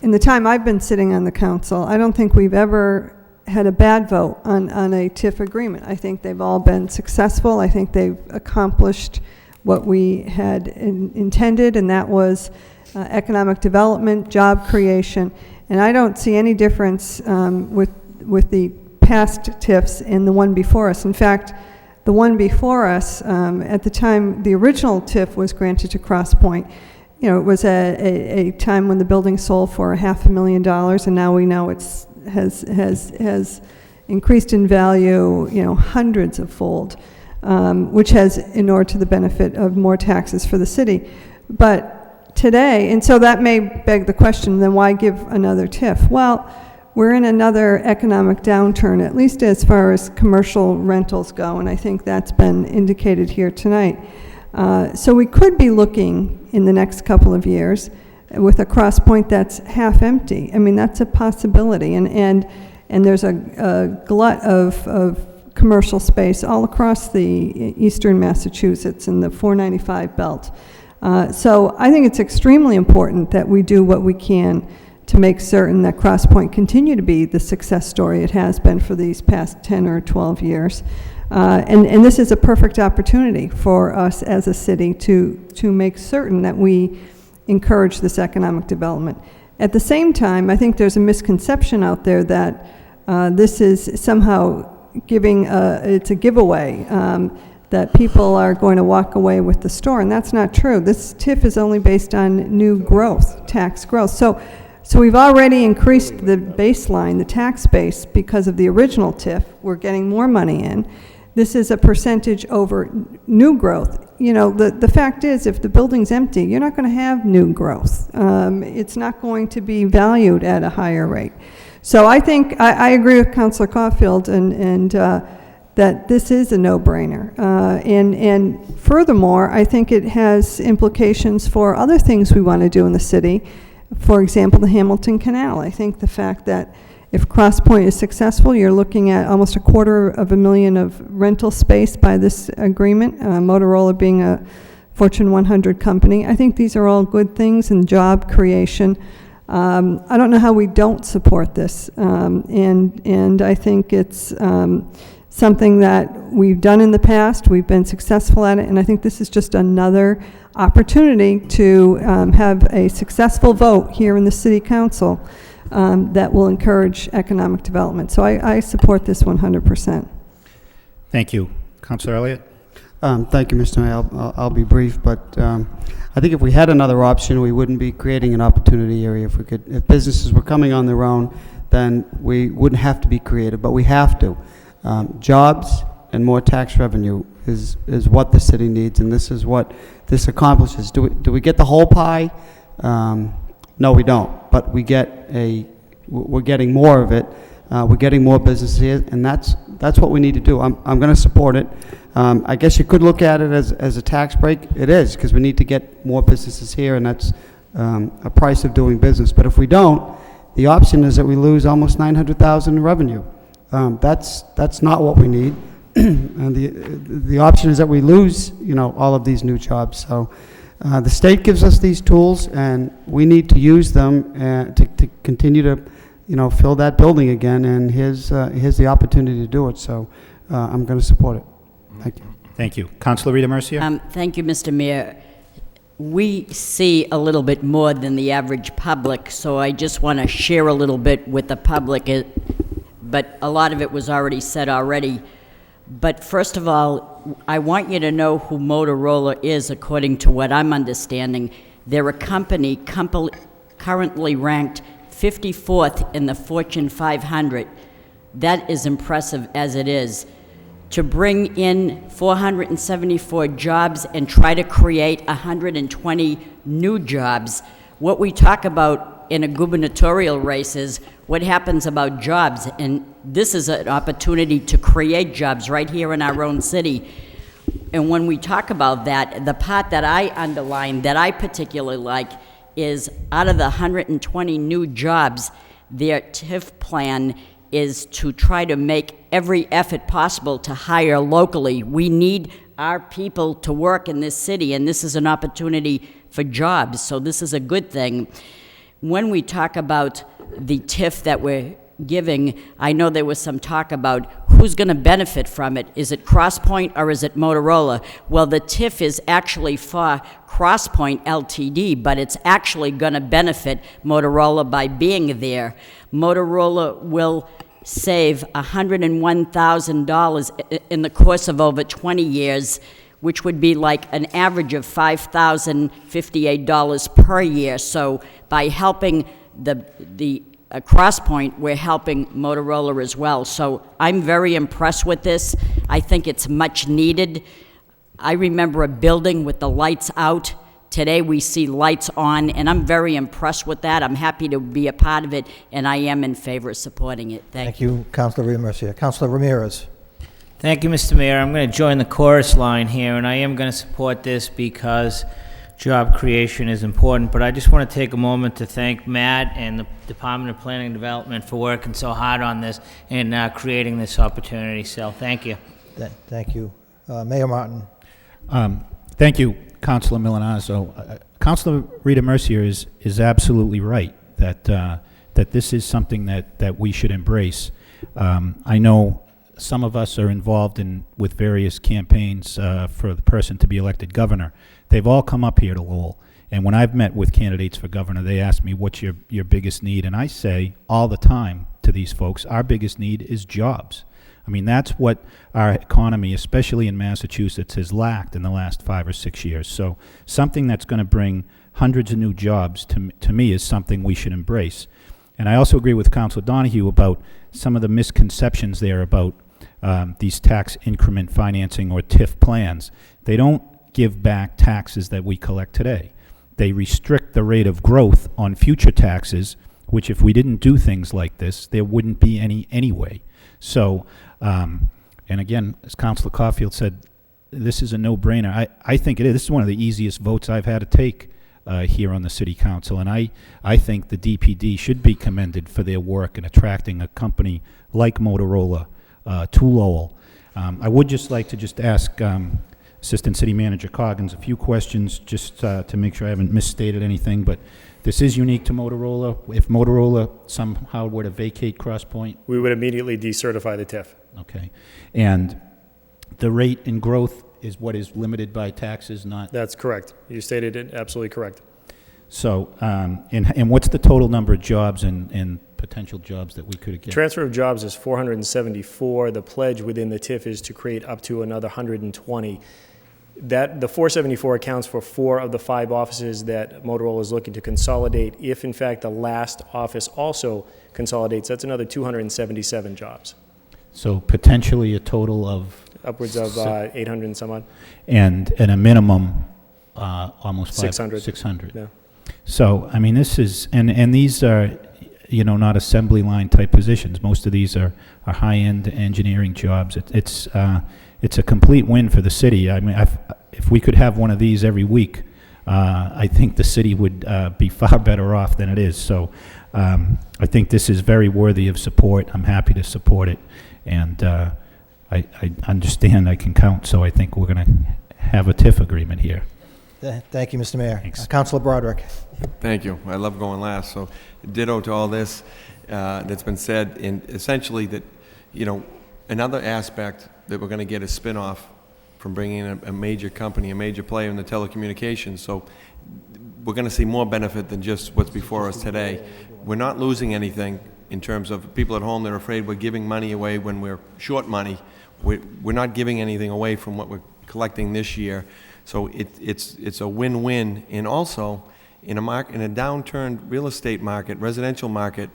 in the time I've been sitting on the council, I don't think we've ever had a bad vote on a TIF agreement. I think they've all been successful. I think they've accomplished what we had intended, and that was economic development, job creation. And I don't see any difference with the past TIFs and the one before us. In fact, the one before us, at the time the original TIF was granted to Cross Point, it was a time when the building sold for $500,000, and now we know it's has increased in value, hundreds of fold, which has inured to the benefit of more taxes for the city. But today, and so that may beg the question, then why give another TIF? Well, we're in another economic downturn, at least as far as commercial rentals go, and I think that's been indicated here tonight. So we could be looking in the next couple of years with a Cross Point that's half empty. I mean, that's a possibility, and there's a glut of commercial space all across the eastern Massachusetts and the 495 belt. So I think it's extremely important that we do what we can to make certain that Cross Point continue to be the success story it has been for these past 10 or 12 years. And this is a perfect opportunity for us as a city to make certain that we encourage this economic development. At the same time, I think there's a misconception out there that this is somehow it's a giveaway, that people are going to walk away with the store, and that's not true. This TIF is only based on new growth, tax growth. So we've already increased the baseline, the tax base, because of the original TIF. We're getting more money in. This is a percentage over new growth. The fact is, if the building's empty, you're not going to have new growth. It's not going to be valued at a higher rate. So I think, I agree with Councilor Caulfield and that this is a no-brainer. And furthermore, I think it has implications for other things we want to do in the city. For example, the Hamilton Canal. I think the fact that if Cross Point is successful, you're looking at almost $250,000 of rental space by this agreement, Motorola being a Fortune 100 company. I think these are all good things and job creation. I don't know how we don't support this, and I think it's something that we've done in the past. We've been successful at it, and I think this is just another opportunity to have a successful vote here in the City Council that will encourage economic development. So I support this 100%. Thank you. Councilor Elliott? Thank you, Mr. Mayor. I'll be brief, but I think if we had another option, we wouldn't be creating an opportunity area. If businesses were coming on their own, then we wouldn't have to be creative, but we have to. Jobs and more tax revenue is what the city needs, and this is what this accomplishes. Do we get the whole pie? No, we don't. But we're getting more of it. We're getting more businesses here, and that's what we need to do. I'm going to support it. I guess you could look at it as a tax break. It is, because we need to get more businesses here, and that's a price of doing business. But if we don't, the option is that we lose almost $900,000 in revenue. That's not what we need. And the option is that we lose, all of these new jobs. So the state gives us these tools, and we need to use them to continue to, fill that building again. And here's the opportunity to do it. So I'm going to support it. Thank you. Thank you. Councilor Rita Mercia? Thank you, Mr. Mayor. We see a little bit more than the average public, so I just want to share a little bit with the public. But a lot of it was already said already. But first of all, I want you to know who Motorola is, according to what I'm understanding. They're a company currently ranked 54th in the Fortune 500. That is impressive as it is. To bring in 474 jobs and try to create 120 new jobs. What we talk about in a gubernatorial race is what happens about jobs, and this is an opportunity to create jobs right here in our own city. And when we talk about that, the part that I underline, that I particularly like, is out of the 120 new jobs, their TIF plan is to try to make every effort possible to hire locally. We need our people to work in this city, and this is an opportunity for jobs, so this is a good thing. When we talk about the TIF that we're giving, I know there was some talk about who's going to benefit from it. Is it CrossPoint or is it Motorola? Well, the TIF is actually for CrossPoint Ltd., but it's actually going to benefit Motorola by being there. Motorola will save $101,000 in the course of over 20 years, which would be like an average of $5,058 per year. So by helping the CrossPoint, we're helping Motorola as well. So I'm very impressed with this. I think it's much needed. I remember a building with the lights out. Today we see lights on, and I'm very impressed with that. I'm happy to be a part of it, and I am in favor of supporting it. Thank you. Thank you, Councilor Vidamercia. Councilor Ramirez. Thank you, Mr. Mayor. I'm going to join the chorus line here, and I am going to support this because job creation is important. But I just want to take a moment to thank Matt and the Department of Planning and Development for working so hard on this and creating this opportunity. So thank you. Thank you. Mayor Martin. Thank you, Councilor Milanazzo. Councilor Rita Mercier is absolutely right that that this is something that we should embrace. I know some of us are involved with various campaigns for the person to be elected governor. They've all come up here to Lowell, and when I've met with candidates for governor, they ask me, what's your biggest need? And I say all the time to these folks, our biggest need is jobs. I mean, that's what our economy, especially in Massachusetts, has lacked in the last 5 or 6 years. So something that's going to bring hundreds of new jobs to me is something we should embrace. And I also agree with Councilor Donahue about some of the misconceptions there about these tax increment financing or TIF plans. They don't give back taxes that we collect today. They restrict the rate of growth on future taxes, which if we didn't do things like this, there wouldn't be any anyway. So, and again, as Councilor Caulfield said, this is a no-brainer. I think it is. This is one of the easiest votes I've had to take here on the City Council, and I think the DPD should be commended for their work in attracting a company like Motorola to Lowell. I would just like to ask Assistant City Manager Coggins a few questions just to make sure I haven't misstated anything, but this is unique to Motorola. If Motorola somehow were to vacate CrossPoint? We would immediately decertify the TIF. Okay. And the rate in growth is what is limited by taxes, not? That's correct. You stated it absolutely correct. So, and what's the total number of jobs and potential jobs that we could get? Transfer of jobs is 474. The pledge within the TIF is to create up to another 120. The 474 accounts for 4 of the 5 offices that Motorola is looking to consolidate. If, in fact, the last office also consolidates, that's another 277 jobs. So potentially a total of? Upwards of 800 and some odd. And a minimum almost 600. 600. Yeah. So, I mean, this is, and these are, you know, not assembly line type positions. Most of these are high-end engineering jobs. It's a complete win for the city. I mean, if we could have one of these every week, I think the city would be far better off than it is. So I think this is very worthy of support. I'm happy to support it. And I understand I can count, so I think we're going to have a TIF agreement here. Thank you, Mr. Mayor. Thanks. Councilor Broderick. Thank you. I love going last. So ditto to all this that's been said. And essentially that, you know, another aspect that we're going to get a spin-off from bringing in a major company, a major player in the telecommunications. So we're going to see more benefit than just what's before us today. We're not losing anything in terms of people at home that are afraid we're giving money away when we're short money. We're not giving anything away from what we're collecting this year. So it's a win-win. And also, in a downturned real estate market, residential market,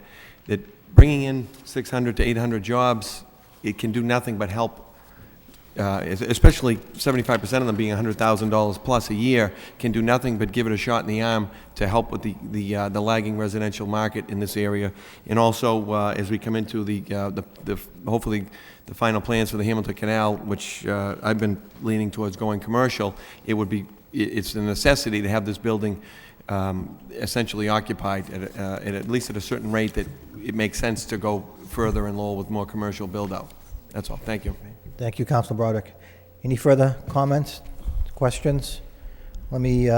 that bringing in 600 to 800 jobs, it can do nothing but help, especially 75% of them being $100,000 plus a year, can do nothing but give it a shot in the arm to help with the lagging residential market in this area. And also, as we come into hopefully the final plans for the Hamilton Canal, which I've been leaning towards going commercial, it's a necessity to have this building essentially occupied at least at a certain rate that it makes sense to go further in Lowell with more commercial build-out. That's all. Thank you. Thank you, Councilor Broderick. Any further comments, questions? Let me,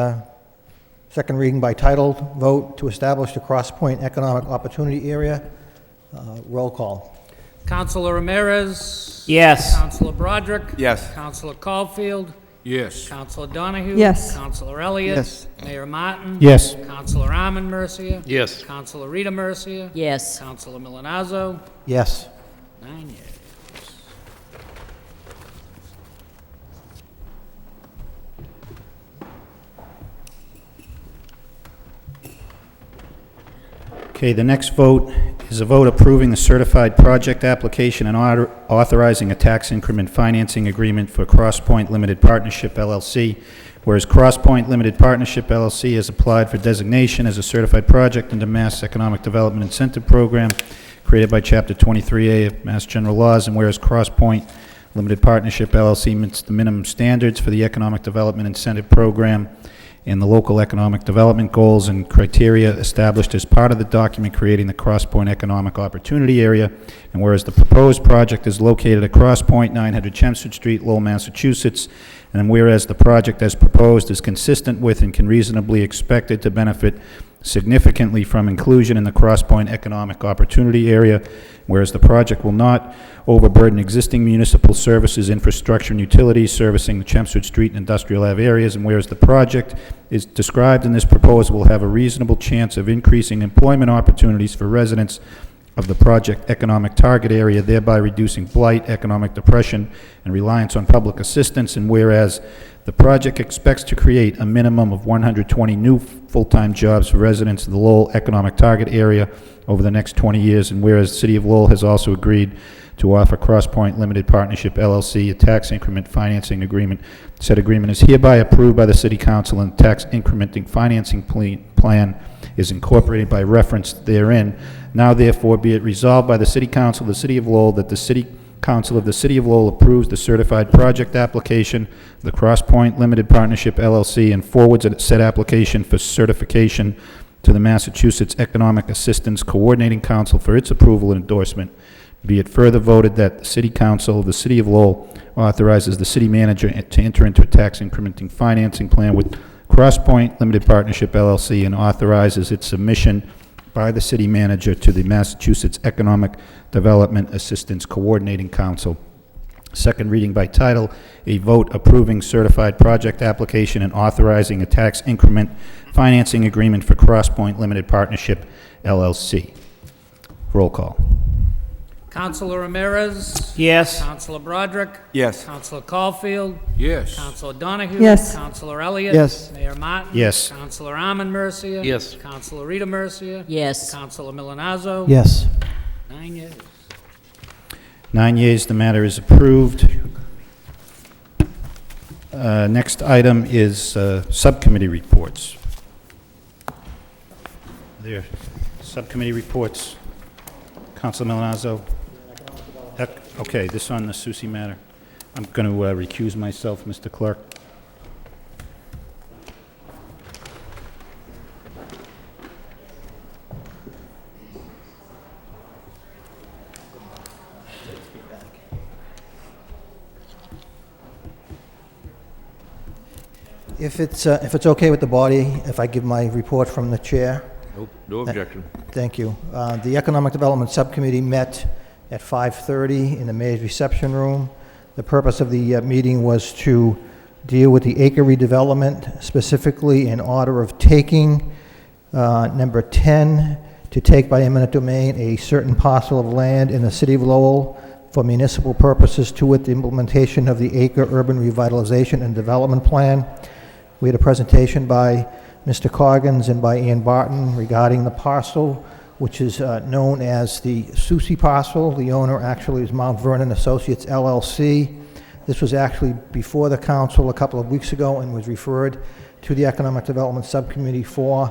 second reading by title, vote to establish the Cross Point Economic Opportunity Area. Roll call. Counselor Ramirez? Yes. Counselor Broderick? Yes. Counselor Caulfield? Yes. Counselor Donahue? Yes. Counselor Elliott? Yes. Mayor Martin? Yes. Counselor Arman Mercia? Yes. Counselor Rita Mercia? Yes. Counselor Milonazo? Yes. 9 yeas. Okay, the next vote is a vote approving the certified project application and authorizing a tax increment financing agreement for CrossPoint Limited Partnership LLC, whereas CrossPoint Limited Partnership LLC has applied for designation as a certified project under Mass Economic Development Incentive Program created by Chapter 23A of Mass General Laws, and whereas CrossPoint Limited Partnership LLC meets the minimum standards for the Economic Development Incentive Program and the local economic development goals and criteria established as part of the document creating the CrossPoint Economic Opportunity Area, and whereas the proposed project is located at CrossPoint, 900 Chelmsford Street, Lowell, Massachusetts, and whereas the project as proposed is consistent with and can reasonably expected to benefit significantly from inclusion in the CrossPoint Economic Opportunity Area, whereas the project will not overburden existing municipal services, infrastructure, and utilities servicing the Chelmsford Street and Industrial Ave areas, and whereas the project is described in this proposal will have a reasonable chance of increasing employment opportunities for residents of the project economic target area, thereby reducing blight, economic depression, and reliance on public assistance, and whereas the project expects to create a minimum of 120 new full-time jobs for residents of the Lowell economic target area over the next 20 years, and whereas the City of Lowell has also agreed to offer CrossPoint Limited Partnership LLC a tax increment financing agreement. Said agreement is hereby approved by the City Council, and the tax incrementing financing plan is incorporated by reference therein. Now therefore be it resolved by the City Council of the City of Lowell that the City Council of the City of Lowell approves the certified project application of the CrossPoint Limited Partnership LLC and forwards said application for certification to the Massachusetts Economic Assistance Coordinating Council for its approval and endorsement. Be it further voted that the City Council of the City of Lowell authorizes the city manager to enter into a tax incrementing financing plan with CrossPoint Limited Partnership LLC and authorizes its submission by the city manager to the Massachusetts Economic Development Assistance Coordinating Council. Second reading by title, a vote approving certified project application and authorizing a tax increment financing agreement for CrossPoint Limited Partnership LLC. Roll call. Counselor Ramirez? Yes. Counselor Broderick? Yes. Counselor Caulfield? Yes. Counselor Donahue? Yes. Counselor Elliott? Yes. Mayor Martin? Yes. Counselor Arman Mercia? Yes. Counselor Rita Mercia? Yes. Counselor Milonazo? Yes. 9 yeas. 9 yeas, the matter is approved. Next item is subcommittee reports. There, subcommittee reports. Councilor Milonazo. Okay, this on the Susie matter. I'm going to recuse myself, Mr. Clerk. If it's okay with the body, if I give my report from the chair? No objection. Thank you. The Economic Development Subcommittee met at 5:30 in the mayor's reception room. The purpose of the meeting was to deal with the acre redevelopment, specifically in order of taking, number 10, to take by eminent domain a certain parcel of land in the city of Lowell for municipal purposes to with the implementation of the acre urban revitalization and development plan. We had a presentation by Mr. Coggins and by Ann Barton regarding the parcel, which is known as the Susie parcel. The owner actually is Mount Vernon Associates LLC. This was actually before the council a couple of weeks ago and was referred to the Economic Development Subcommittee for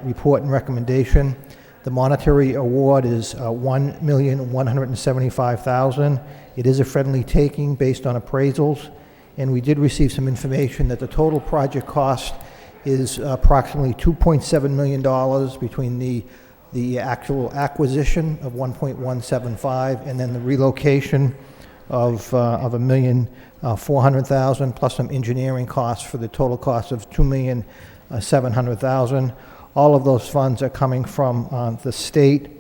report and recommendation. The monetary award is $1,175,000. It is a friendly taking based on appraisals, and we did receive some information that the total project cost is approximately $2.7 million between the actual acquisition of $1.175 and then the relocation of $1,400,000 plus some engineering costs for the total cost of $2,700,000. All of those funds are coming from the state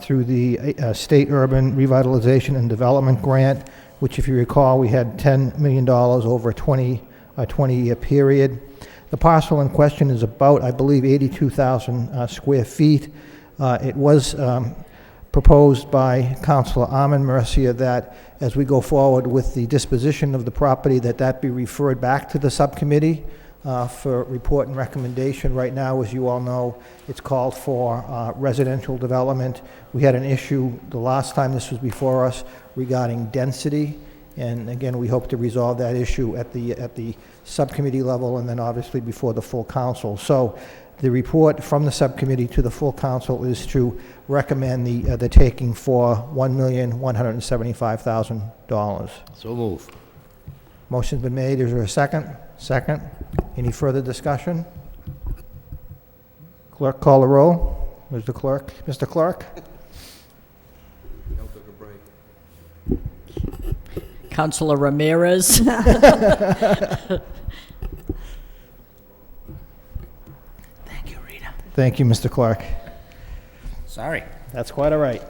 through the State Urban Revitalization and Development Grant, which, if you recall, we had $10 million over a 20-year period. The parcel in question is about, I believe, 82,000 square feet. It was proposed by Councilor Armin Mercia that as we go forward with the disposition of the property, that be referred back to the subcommittee for report and recommendation. Right now, as you all know, it's called for residential development. We had an issue the last time this was before us regarding density, and again, we hope to resolve that issue at the subcommittee level and then obviously before the full council. So the report from the subcommittee to the full council is to recommend the taking for $1,175,000. So move. Motion's been made. Is there a second? Second. Any further discussion? Clerk, call the roll. Where's the clerk? Mr. Clerk? Councilor Ramirez. Thank you, Mr. Clerk. Sorry. That's quite all right.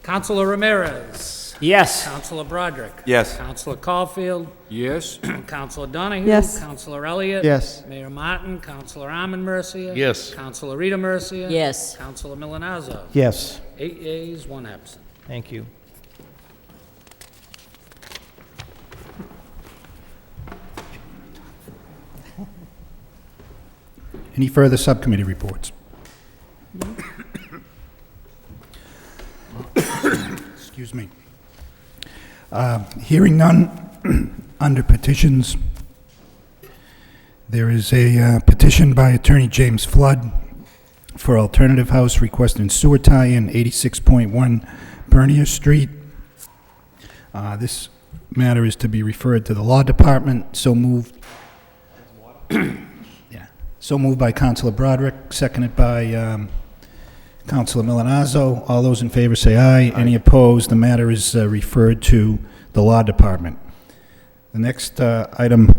Councilor Ramirez. Yes. Councilor Broderick. Yes. Councilor Caulfield. Yes. Councilor Donahue. Yes. Councilor Elliott. Yes. Mayor Martin. Councilor Armin Mercia. Yes. Councilor Rita Mercia. Yes. Councilor Milonazo. Yes. 8 yeas, 1 absent. Thank you. Any further subcommittee reports? Excuse me. Hearing none, under petitions, there is a petition by Attorney James Flood for Alternative House requesting sewer tie-in, 86.1 Bernier Street. This matter is to be referred to the Law Department. So moved. So moved by Councilor Broderick, seconded by Councilor Milonazo. All those in favor say aye. Any opposed? The matter is referred to the Law Department. The next item,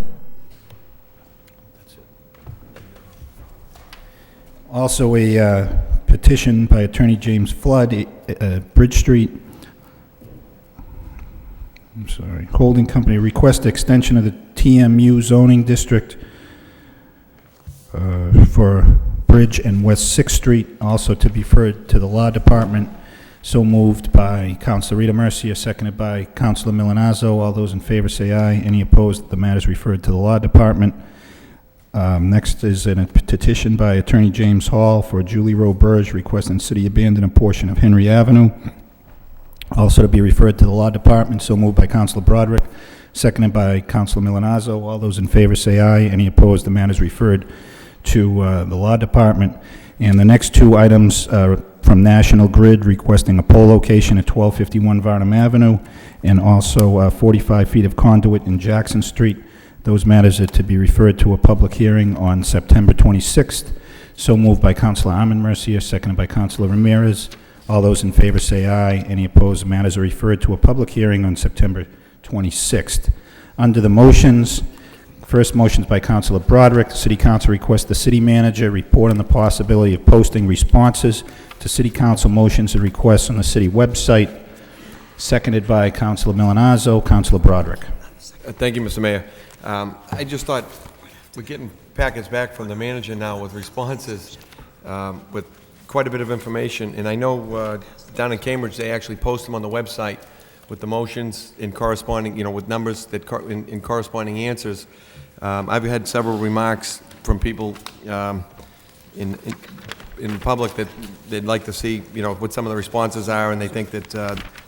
also a petition by Attorney James Flood, Bridge Street, holding company, request extension of the TMU zoning district for Bridge and West 6th Street, also to be referred to the Law Department. So moved by Councilor Rita Mercia, seconded by Councilor Milonazo. All those in favor say aye. Any opposed? The matter is referred to the Law Department. Next is a petition by Attorney James Hall for Julie Rowe Burge requesting city abandon a portion of Henry Avenue, also to be referred to the Law Department. So moved by Councilor Broderick, seconded by Councilor Milonazo. All those in favor say aye. Any opposed? The matter is referred to the Law Department. And the next two items from National Grid requesting a pole location at 1251 Varnum Avenue and also 45 feet of conduit in Jackson Street. Those matters are to be referred to a public hearing on September 26th. So moved by Councilor Armin Mercia, seconded by Councilor Ramirez. All those in favor say aye. Any opposed? The matters are referred to a public hearing on September 26th. Under the motions, first motion is by Councilor Broderick. The City Council requests the City Manager report on the possibility of posting responses to City Council motions and requests on the City website. Seconded by Councilor Milonazo. Councilor Broderick. Thank you, Mr. Mayor. I just thought we're getting packets back from the manager now with responses with quite a bit of information. And I know down in Cambridge, they actually post them on the website with the motions in corresponding, with numbers that in corresponding answers. I've had several remarks from people in public that they'd like to see, what some of the responses are, and they think that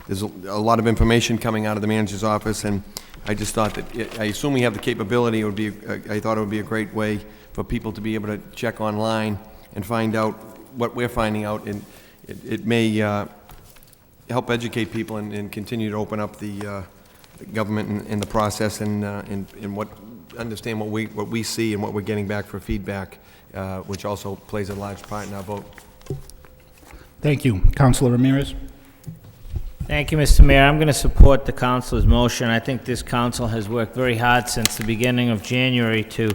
there's a lot of information coming out of the manager's office. And I just thought that, I assume we have the capability. It would be, I thought it would be a great way for people to be able to check online and find out what we're finding out, and it may help educate people and continue to open up the government in the process and understand what we see and what we're getting back for feedback, which also plays a large part in our vote. Thank you. Councilor Ramirez. Thank you, Mr. Mayor. I'm going to support the council's motion. I think this council has worked very hard since the beginning of January to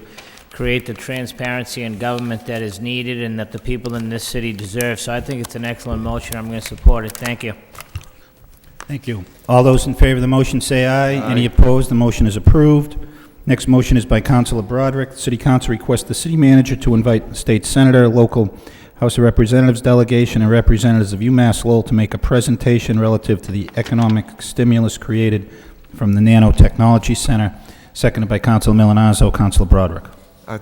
create the transparency in government that is needed and that the people in this city deserve. So I think it's an excellent motion. I'm going to support it. Thank you. Thank you. All those in favor of the motion say aye. Any opposed? The motion is approved. Next motion is by Councilor Broderick. The City Council requests the city manager to invite the state senator, local House of Representatives delegation, and representatives of UMass Lowell to make a presentation relative to the economic stimulus created from the Nanotechnology Center. Seconded by Councilor Milonazo. Councilor Broderick.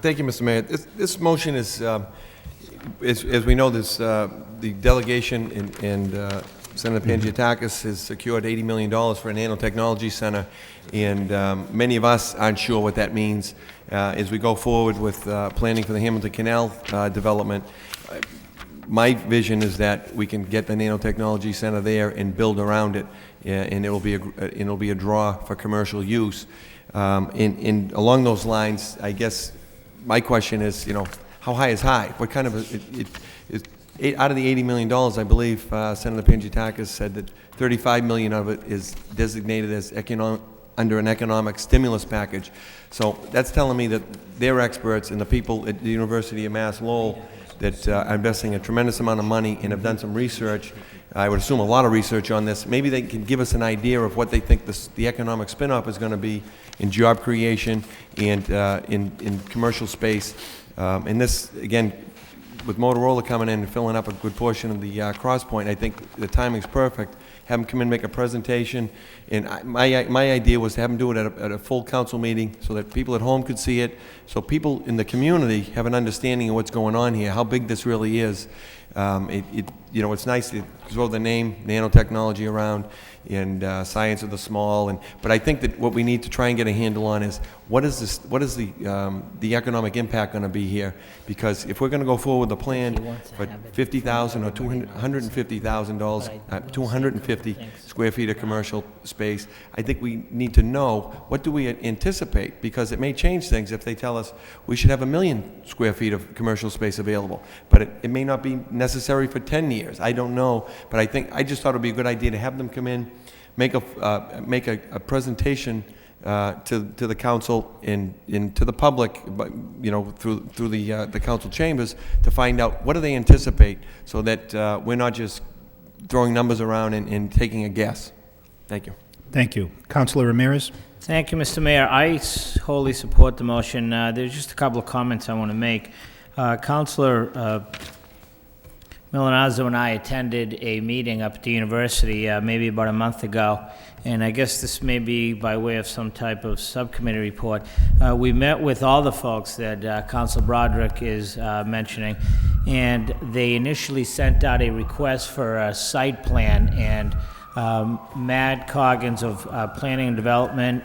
Thank you, Mr. Mayor. This motion is, as we know, the delegation and Senator Pangiatakis has secured $80 million for a nanotechnology center, and many of us aren't sure what that means as we go forward with planning for the Hamilton Canal development. My vision is that we can get the nanotechnology center there and build around it, and it'll be a draw for commercial use. And along those lines, I guess my question is, how high is high? What kind of out of the $80 million, I believe Senator Pangiatakis said that $35 million of it is designated as under an economic stimulus package. So that's telling me that they're experts, and the people at the University of Mass Lowell that are investing a tremendous amount of money and have done some research, I would assume a lot of research on this. Maybe they can give us an idea of what they think the economic spin-off is going to be in job creation and in commercial space. And this, again, with Motorola coming in and filling up a good portion of the Cross Point, I think the timing's perfect. Have them come in and make a presentation. And my idea was to have them do it at a full council meeting so that people at home could see it, so people in the community have an understanding of what's going on here, how big this really is. It's nice to throw the name nanotechnology around and science of the small, but I think that what we need to try and get a handle on is what is the economic impact going to be here? Because if we're going to go forward with a plan for $50,000 or $250,000, 250 square feet of commercial space, I think we need to know what do we anticipate, because it may change things if they tell us we should have 1 million square feet of commercial space available, but it may not be necessary for 10 years. I don't know, but I just thought it would be a good idea to have them come in, make a presentation to the council and to the public, but through the council chambers, to find out what do they anticipate, so that we're not just throwing numbers around and taking a guess. Thank you. Thank you. Councilor Ramirez. Thank you, Mr. Mayor. I wholly support the motion. There's just a couple of comments I want to make. Councilor Milonazo and I attended a meeting up at the university maybe about a month ago, and I guess this may be by way of some type of subcommittee report. We met with all the folks that Councilor Broderick is mentioning, and they initially sent out a request for a site plan, and Matt Coggins of Planning and Development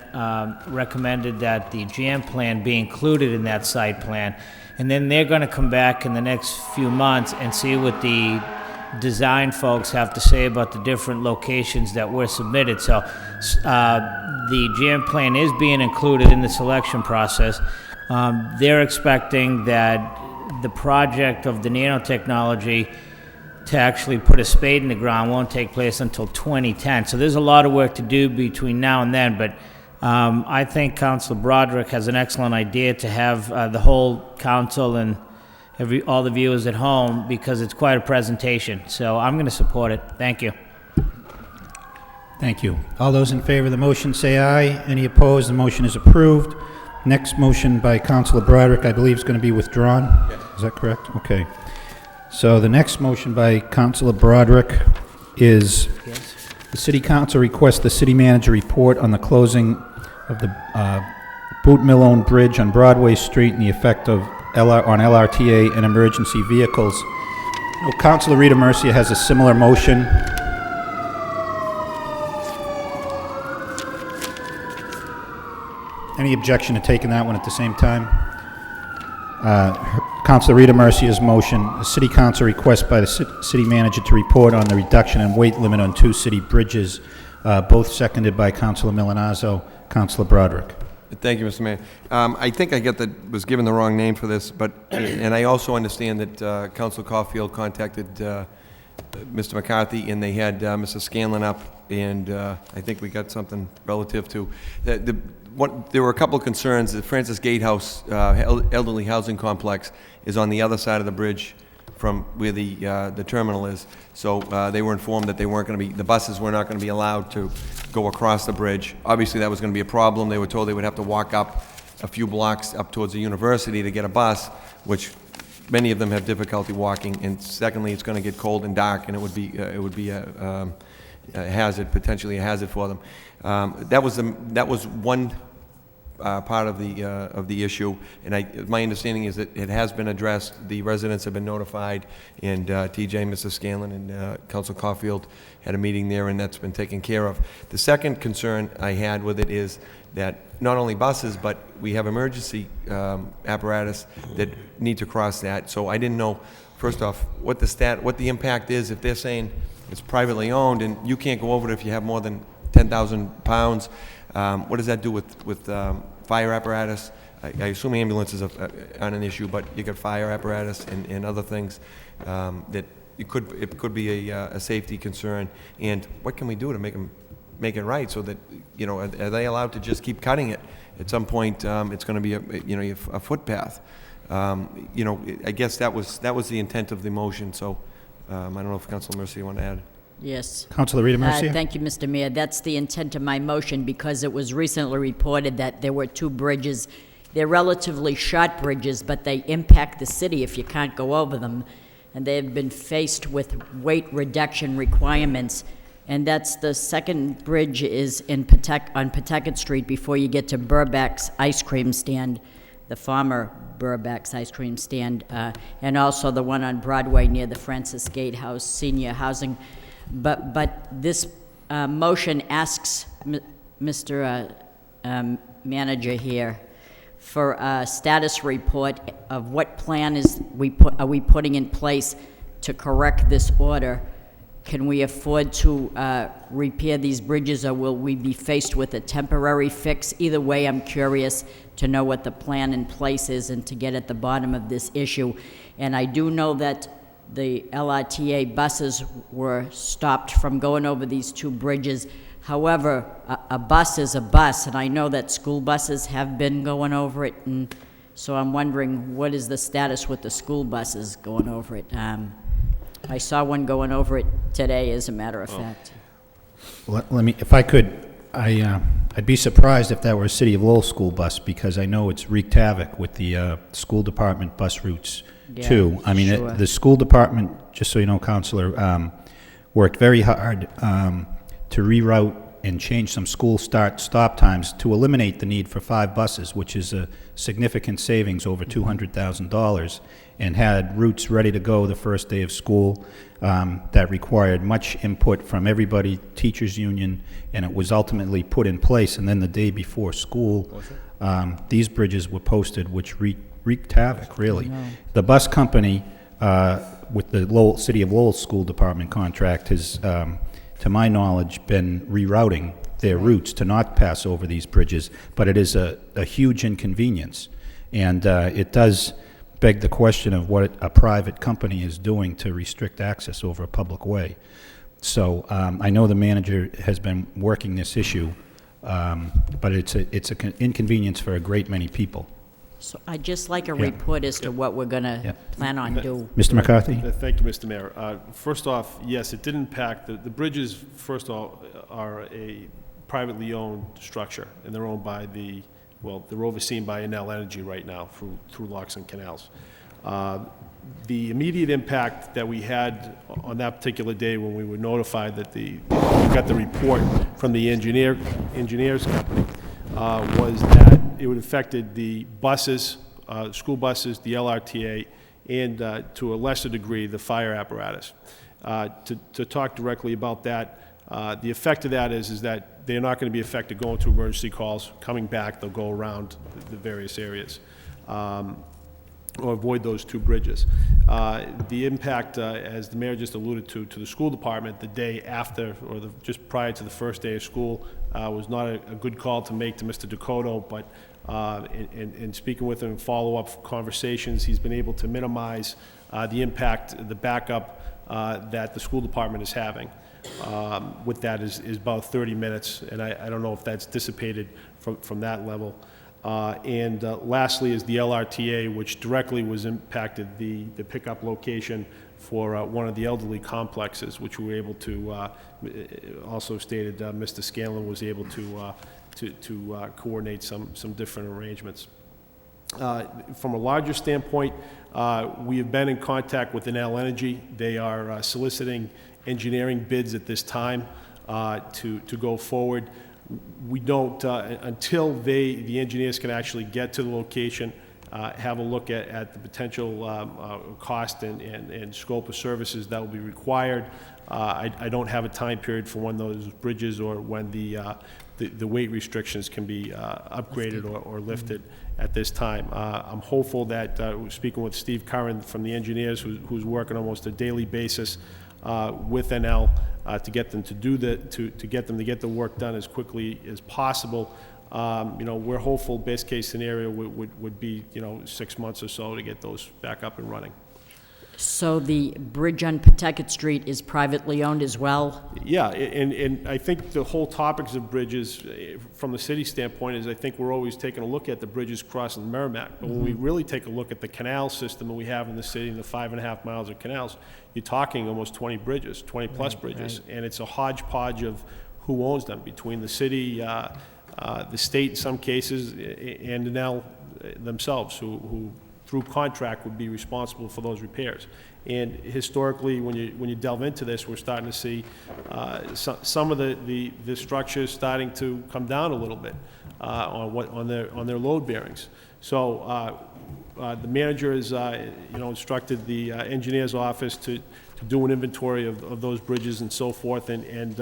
recommended that the jam plan be included in that site plan. And then they're going to come back in the next few months and see what the design folks have to say about the different locations that were submitted. So the jam plan is being included in the selection process. They're expecting that the project of the nanotechnology to actually put a spade in the ground won't take place until 2010. So there's a lot of work to do between now and then, but I think Councilor Broderick has an excellent idea to have the whole council and all the viewers at home, because it's quite a presentation. So I'm going to support it. Thank you. Thank you. All those in favor of the motion say aye. Any opposed? The motion is approved. Next motion by Councilor Broderick, I believe, is going to be withdrawn. Yes. Is that correct? Okay. So the next motion by Councilor Broderick is the City Council requests the city manager report on the closing of the Boot Mill-owned Bridge on Broadway Street and the effect of on LRTA and emergency vehicles. Councilor Rita Mercia has a similar motion. Any objection to taking that one at the same time? Councilor Rita Mercia's motion, the City Council request by the city manager to report on the reduction in weight limit on 2 city bridges, both seconded by Councilor Milonazo. Councilor Broderick. Thank you, Mr. Mayor. I think I was given the wrong name for this, but and I also understand that Councilor Caulfield contacted Mr. McCarthy, and they had Mr. Scanlon up, and I think we got something relative to there were a couple of concerns. The Francis Gatehouse elderly housing complex is on the other side of the bridge from where the terminal is. So they were informed that the buses were not going to be allowed to go across the bridge. Obviously, that was going to be a problem. They were told they would have to walk up a few blocks up towards the university to get a bus, which many of them have difficulty walking. And secondly, it's going to get cold and dark, and it would be a hazard, potentially a hazard for them. That was one part of the issue, and my understanding is that it has been addressed. The residents have been notified, and TJ, Mr. Scanlon, and Council Caulfield had a meeting there, and that's been taken care of. The second concern I had with it is that not only buses, but we have emergency apparatus that need to cross that. So I didn't know, first off, what the impact is if they're saying it's privately owned and you can't go over it if you have more than 10,000 pounds. What does that do with fire apparatus? I assume ambulances aren't an issue, but you got fire apparatus and other things that it could be a safety concern. And what can we do to make it right so that, are they allowed to just keep cutting it? At some point, it's going to be a footpath. I guess that was the intent of the motion. So I don't know if Councilor Mercia want to add. Yes. Councilor Rita Mercia? Thank you, Mr. Mayor. That's the intent of my motion because it was recently reported that there were two bridges. They're relatively short bridges, but they impact the city if you can't go over them. And they've been faced with weight reduction requirements. And that's the second bridge is on Pawtucket Street before you get to Burback's ice cream stand, the former Burback's ice cream stand, and also the one on Broadway near the Francis Gatehouse Senior Housing. But this motion asks Mr. Manager here for a status report of what plan are we putting in place to correct this order. Can we afford to repair these bridges, or will we be faced with a temporary fix? Either way, I'm curious to know what the plan in place is and to get at the bottom of this issue. And I do know that the LRTA buses were stopped from going over these two bridges. However, a bus is a bus, and I know that school buses have been going over it, and so I'm wondering what is the status with the school buses going over it. I saw one going over it today, as a matter of fact. Let me, if I could, I'd be surprised if that were a City of Lowell school bus, because I know it's wreaked havoc with the school department bus routes too. I mean, sure. the school department, just so you know, Counselor, worked very hard to reroute and change some school stop times to eliminate the need for 5 buses, which is a significant savings, over $200,000, and had routes ready to go the first day of school that required much input from everybody, teachers union, and it was ultimately put in place. And then the day before school, these bridges were posted, which wreaked havoc, really. The bus company with the City of Lowell School Department contract has, to my knowledge, been rerouting their routes to not pass over these bridges, but it is a huge inconvenience. And it does beg the question of what a private company is doing to restrict access over a public way. So I know the manager has been working this issue, but it's an inconvenience for a great many people. So I'd just like a report as to what we're going to plan on do. Mr. McCarthy? Thank you, Mr. Mayor. First off, yes, it did impact, the bridges, first of all, are a privately owned structure, and they're owned by they're overseen by Enel Energy right now through locks and canals. The immediate impact that we had on that particular day when we were notified that we got the report from the engineers company was that it would affected the buses, school buses, the LRTA, and to a lesser degree, the fire apparatus. To talk directly about that, the effect of that is that they're not going to be affected going to emergency calls. Coming back, they'll go around the various areas or avoid those 2 bridges. The impact, as the mayor just alluded to the school department the day after or just prior to the first day of school was not a good call to make to Mr. Dakota, but in speaking with him in follow-up conversations, he's been able to minimize the impact, the backup that the school department is having. With that is about 30 minutes, and I don't know if that's dissipated from that level. And lastly is the LRTA, which directly was impacted the pickup location for one of the elderly complexes, which we were able to, also stated Mr. Scanlon was able to coordinate some different arrangements. From a larger standpoint, we have been in contact with Enel Energy. They are soliciting engineering bids at this time to go forward. We don't, until the engineers can actually get to the location, have a look at the potential cost and scope of services that will be required. I don't have a time period for when those bridges or when the weight restrictions can be upgraded or lifted at this time. I'm hopeful that, speaking with Steve Curran from the engineers, who's working almost a daily basis with NL to get them to get the work done as quickly as possible. We're hopeful best case scenario would be 6 months or so to get those back up and running. So the bridge on Pawtucket Street is privately owned as well? Yeah, and I think the whole topics of bridges, from the city standpoint, is I think we're always taking a look at the bridges crossing the Merrimack. But when we really take a look at the canal system that we have in the city and the 5.5 miles of canals, you're talking almost 20 bridges, 20-plus bridges. Right. And it's a hodgepodge of who owns them between the city, the state in some cases, and Enel themselves, who through contract would be responsible for those repairs. And historically, when you delve into this, we're starting to see some of the structures starting to come down a little bit on their load bearings. So the manager has instructed the engineer's office to do an inventory of those bridges and so forth, and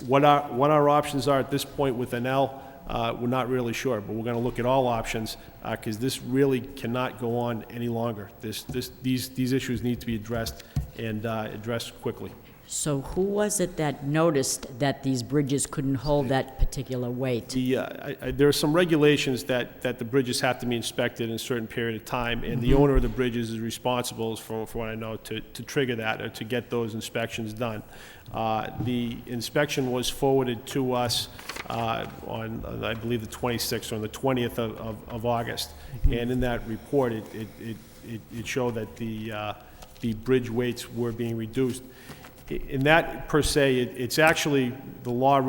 what our options are at this point with Enel. We're not really sure, but we're going to look at all options because this really cannot go on any longer. These issues need to be addressed and addressed quickly. So who was it that noticed that these bridges couldn't hold that particular weight? There are some regulations that the bridges have to be inspected in a certain period of time, and the owner of the bridges is responsible, for what I know, to trigger that or to get those inspections done. The inspection was forwarded to us on, I believe, the 26th or on the 20th of August, and in that report, it showed that the bridge weights were being reduced. In that, per se, it's actually the law of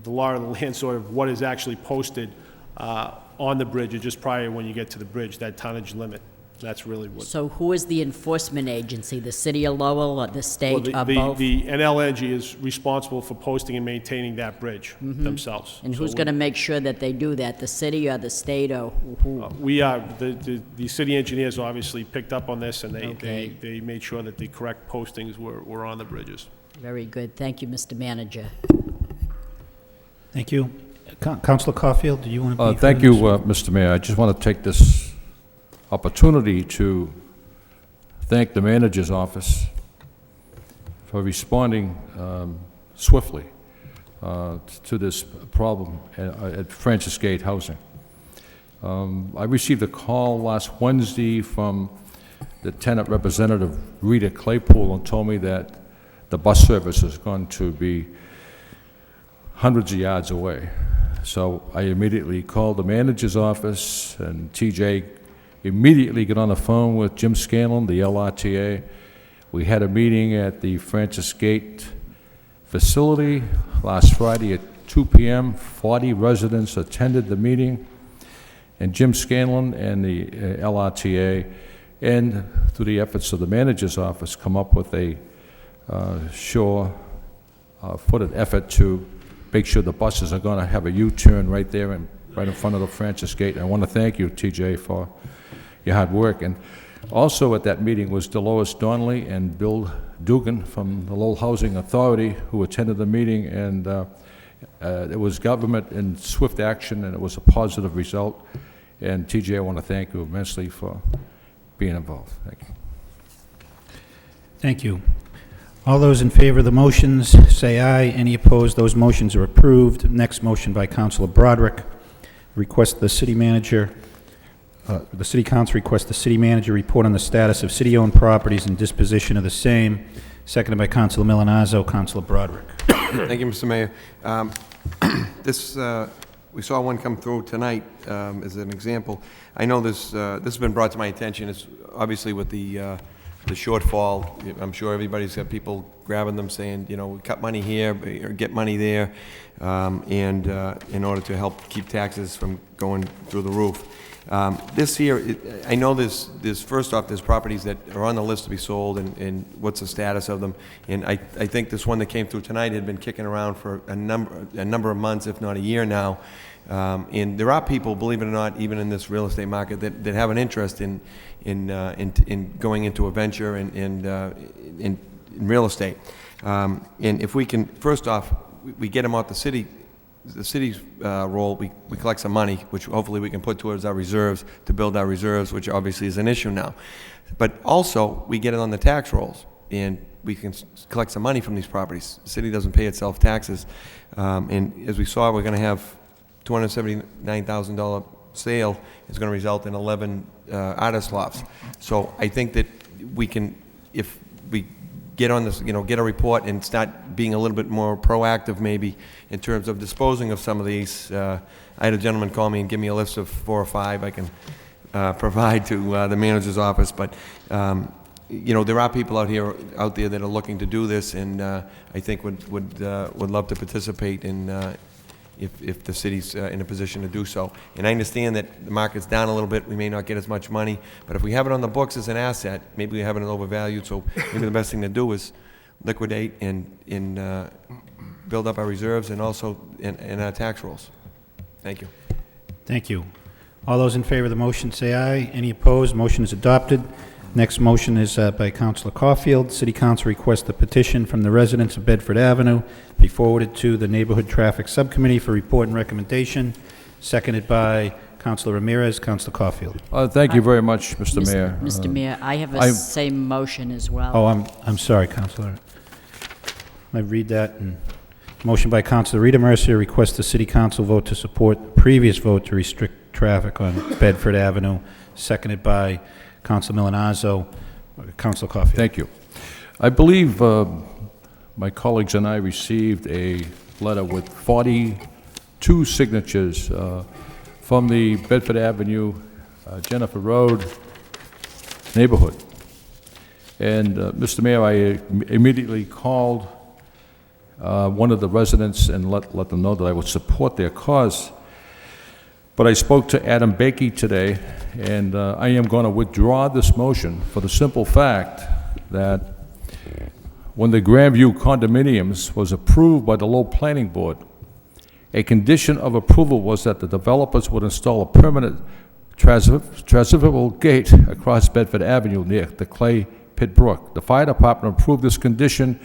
the land, sort of what is actually posted on the bridge, or just prior when you get to the bridge, that tonnage limit. That's really what. So who is the enforcement agency, the city of Lowell or the state or both? The NL Energy is responsible for posting and maintaining that bridge themselves. And who's going to make sure that they do that, the city or the state or who? We are, the city engineers obviously picked up on this, and they made sure that the correct postings were on the bridges. Very good. Thank you, Mr. Manager. Thank you. Councilor Caulfield, do you want to be thank you, Mr. Mayor. I just want to take this opportunity to thank the manager's office for responding swiftly to this problem at Francis Gate Housing. I received a call last Wednesday from the tenant representative, Rita Claypool, and told me that the bus service is going to be hundreds of yards away. So I immediately called the manager's office, and TJ immediately got on the phone with Jim Scanlon, the LRTA. We had a meeting at the Francis Gate facility last Friday at 2 p.m. 40 residents attended the meeting, and Jim Scanlon and the LRTA, and through the efforts of the manager's office, come up with a sure-footed effort to make sure the buses are going to have a U-turn right there and right in front of the Francis Gate. And I want to thank you, TJ, for your hard work. And also at that meeting was Dolores Donnelly and Bill Dugan from the Lowell Housing Authority, who attended the meeting, and it was government in swift action, and it was a positive result. And TJ, I want to thank you immensely for being involved. Thank you. Thank you. All those in favor of the motions, say aye. Any opposed? Those motions are approved. Next motion by Councilor Broderick. Request the city manager the city council requests the city manager report on the status of city-owned properties and disposition of the same. Seconded by Councilor Milanazzo. Councilor Broderick. Thank you, Mr. Mayor. We saw one come through tonight as an example. I know this has been brought to my attention. It's obviously with the shortfall. I'm sure everybody's got people grabbing them saying, you know, we cut money here or get money there, and in order to help keep taxes from going through the roof. This here, I know there's first off, there's properties that are on the list to be sold, and what's the status of them. And I think this one that came through tonight had been kicking around for a number of months, if not a year now. And there are people, believe it or not, even in this real estate market, that have an interest in going into a venture in real estate. And if we can, first off, we get them out the city's role, we collect some money, which hopefully we can put towards our reserves to build our reserves, which obviously is an issue now. But also, we get it on the tax rolls, and we can collect some money from these properties. The city doesn't pay itself taxes. And as we saw, we're going to have $279,000 sale. Is going to result in 11 artist lofts. So I think that we can, if we get on this, get a report and start being a little bit more proactive maybe in terms of disposing of some of these. I had a gentleman call me and give me a list of 4 or 5 I can provide to the manager's office, but there are people out there that are looking to do this, and I think would love to participate in if the city's in a position to do so. And I understand that the market's down a little bit, we may not get as much money, but if we have it on the books as an asset, maybe we have it overvalued, so maybe the best thing to do is liquidate and build up our reserves and also in our tax rolls. Thank you. Thank you. All those in favor of the motion say aye. Any opposed? Motion is adopted. Next motion is by Councilor Caulfield. City Council requests the petition from the residents of Bedford Avenue be forwarded to the Neighborhood Traffic Subcommittee for report and recommendation. Seconded by Councilor Ramirez. Councilor Caulfield. Thank you very much, Mr. Mayor. Mr. Mayor, I have a same motion as well. Oh, I'm sorry, Councilor. I read that. Motion by Councilor Rita Mercier requests the City Council vote to support the previous vote to restrict traffic on Bedford Avenue. Seconded by Councilor Milanazzo. Councilor Caulfield. Thank you. I believe my colleagues and I received a letter with 42 signatures from the Bedford Avenue, Jennifer Road neighborhood. And Mr. Mayor, I immediately called one of the residents and let them know that I would support their cause. But I spoke to Adam Bakey today, and I am going to withdraw this motion for the simple fact that when the Grandview condominiums was approved by the Lowell Planning Board, a condition of approval was that the developers would install a permanent transitable gate across Bedford Avenue near the Clay Pit Brook. The fire department approved this condition,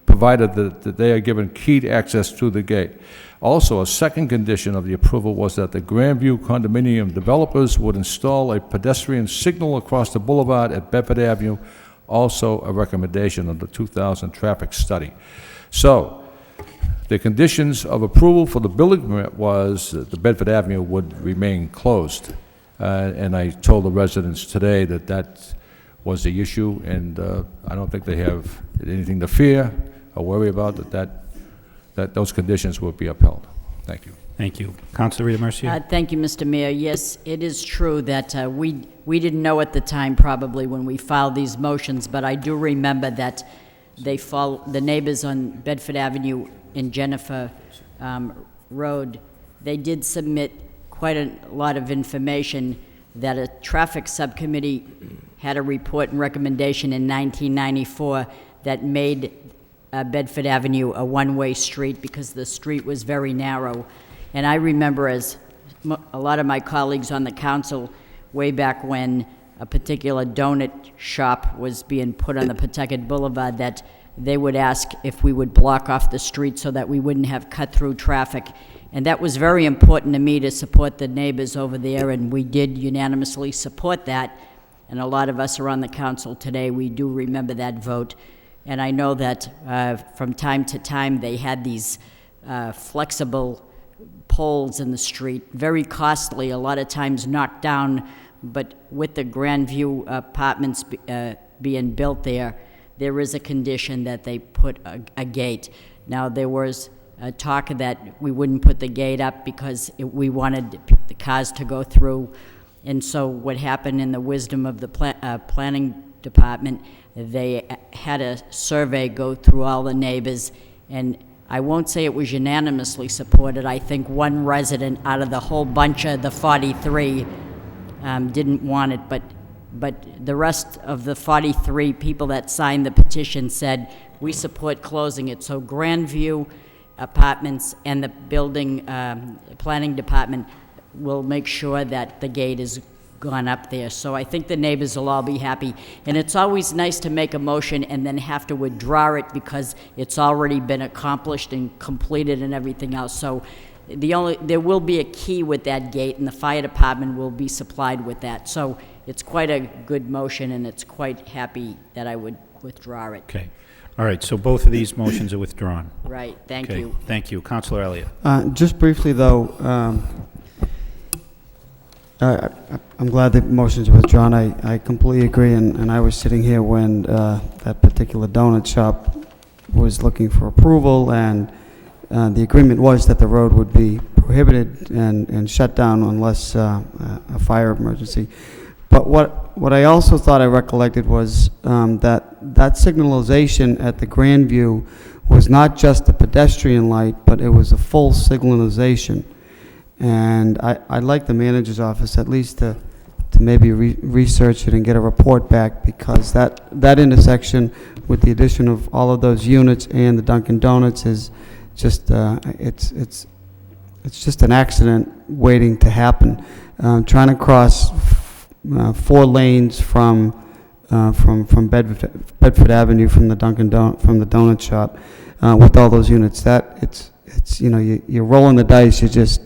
provided that they are given keyed access to the gate. Also, a second condition of the approval was that the Grandview condominium developers would install a pedestrian signal across the boulevard at Bedford Avenue, also a recommendation of the 2000 traffic study. So, the conditions of approval for the building permit was that the Bedford Avenue would remain closed. And I told the residents today that was the issue, and I don't think they have anything to fear or worry about, that those conditions will be upheld. Thank you. Thank you. Councilor Rita Mercier. Thank you, Mr. Mayor. Yes, it is true that we didn't know at the time probably when we filed these motions, but I do remember that the neighbors on Bedford Avenue and Jennifer Road, they did submit quite a lot of information that a traffic subcommittee had a report and recommendation in 1994 that made Bedford Avenue a one-way street because the street was very narrow. And I remember, as a lot of my colleagues on the council, way back when a particular donut shop was being put on the Pawtucket Boulevard, that they would ask if we would block off the street so that we wouldn't have cut-through traffic. And that was very important to me to support the neighbors over there, and we did unanimously support that. And a lot of us are on the council today. We do remember that vote. And I know that from time to time they had these flexible poles in the street, very costly, a lot of times knocked down but with the Grandview apartments being built there is a condition that they put a gate. Now, there was talk that we wouldn't put the gate up because we wanted the cars to go through. And so what happened, in the wisdom of the planning department, they had a survey go through all the neighbors, and I won't say it was unanimously supported. I think one resident out of the whole bunch of the 43 didn't want it, but the rest of the 43 people that signed the petition said, we support closing it. So Grandview Apartments and the building planning department will make sure that the gate is gone up there. So I think the neighbors will all be happy. And it's always nice to make a motion and then have to withdraw it because it's already been accomplished and completed and everything else. So there will be a key with that gate, and the fire department will be supplied with that. So it's quite a good motion, and it's quite happy that I would withdraw it. Okay. All right, so both of these motions are withdrawn. Right, thank Okay, you. thank you. Councilor Elliott. Just briefly, though, I'm glad the motion's withdrawn. I completely agree, and I was sitting here when that particular donut shop was looking for approval, and the agreement was that the road would be prohibited and shut down unless a fire emergency. But what I also thought I recollected was that signalization at the Grandview was not just a pedestrian light, but it was a full signalization. And I'd like the manager's office at least to maybe research it and get a report back, because that intersection with the addition of all of those units and the Dunkin' Donuts is just it's just an accident waiting to happen. Trying to cross 4 lanes from Bedford Avenue from the from the donut shop with all those units, it's you're rolling the dice. You just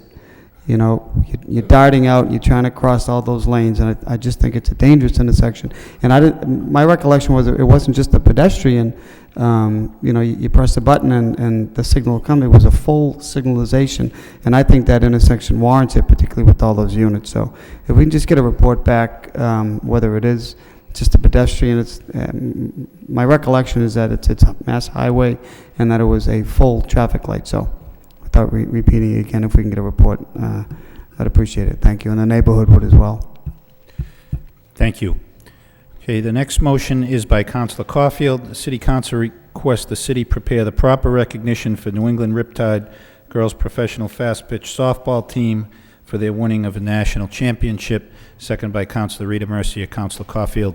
you're darting out, you're trying to cross all those lanes, and I just think it's a dangerous intersection. And my recollection was it wasn't just a pedestrian, you press the button and the signal will come. It was a full signalization, and I think that intersection warrants it, particularly with all those units. So if we can just get a report back, whether it is just a pedestrian, my recollection is that it's a mass highway and that it was a full traffic light. So without repeating it again, if we can get a report, I'd appreciate it. Thank you. And the neighborhood would as well. Thank you. Okay, the next motion is by Councilor Caulfield. The City Council requests the city prepare the proper recognition for New England Riptide Girls Professional Fast Pitch Softball Team for their winning of a national championship. Second by Councilor Rita Mercia. Councilor Caulfield.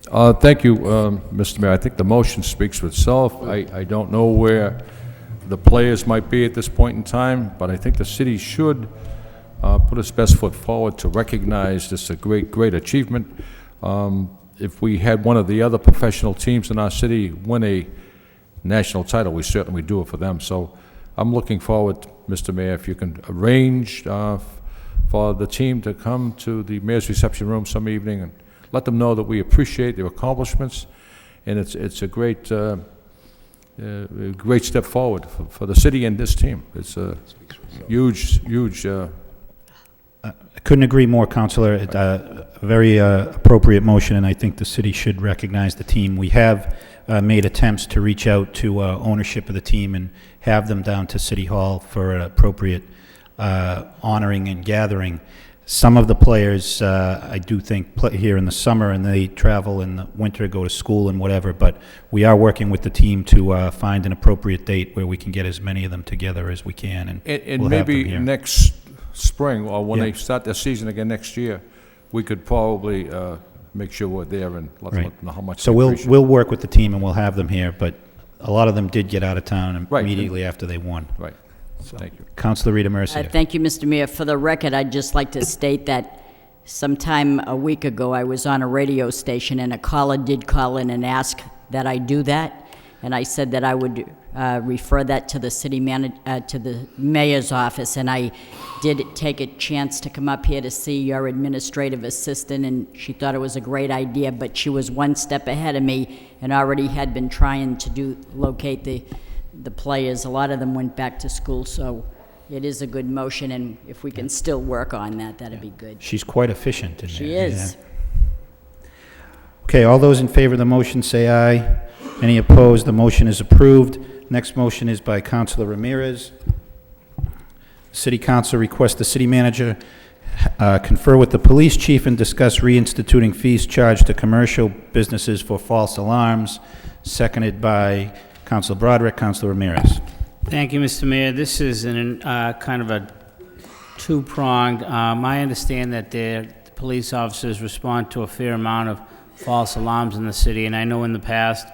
Thank you, Mr. Mayor. I think the motion speaks for itself. I don't know where the players might be at this point in time, but I think the city should put its best foot forward to recognize this a great achievement. If we had one of the other professional teams in our city win a national title, we certainly would do it for them. So I'm looking forward, Mr. Mayor, if you can arrange for the team to come to the mayor's reception room some evening and let them know that we appreciate their accomplishments, and it's a great step forward for the city and this team. It's a huge. I couldn't agree more, Councilor. A very appropriate motion, and I think the city should recognize the team. We have made attempts to reach out to ownership of the team and have them down to City Hall for an appropriate honoring and gathering. Some of the players, I do think, play here in the summer, and they travel in the winter, go to school and whatever, but we are working with the team to find an appropriate date where we can get as many of them together as we can, and we'll maybe have them here. Next spring, or when they start their season again next year, we could probably make sure we're there and let them know how much. So we'll work with the team and we'll have them here, but a lot of them did get out of town immediately after they won. Right. So, thank you. Councilor Rita Mercia. Thank you, Mr. Mayor. For the record, I'd just like to state that sometime a week ago I was on a radio station and a caller did call in and ask that I do that, and I said that I would refer that to the to the mayor's office, and I did take a chance to come up here to see your administrative assistant, and she thought it was a great idea, but she was one step ahead of me and already had been trying to locate the players. A lot of them went back to school, so it is a good motion, and if we can still work on that, that'd be good. She's quite efficient in there. She is. Yeah. Okay, all those in favor of the motion say aye. Any opposed? The motion is approved. Next motion is by Councilor Ramirez. City Council requests the city manager confer with the police chief and discuss reinstituting fees charged to commercial businesses for false alarms. Seconded by Councilor Broderick. Councilor Ramirez. Thank you, Mr. Mayor. This is kind of a two-pronged. I understand that the police officers respond to a fair amount of false alarms in the city, and I know in the past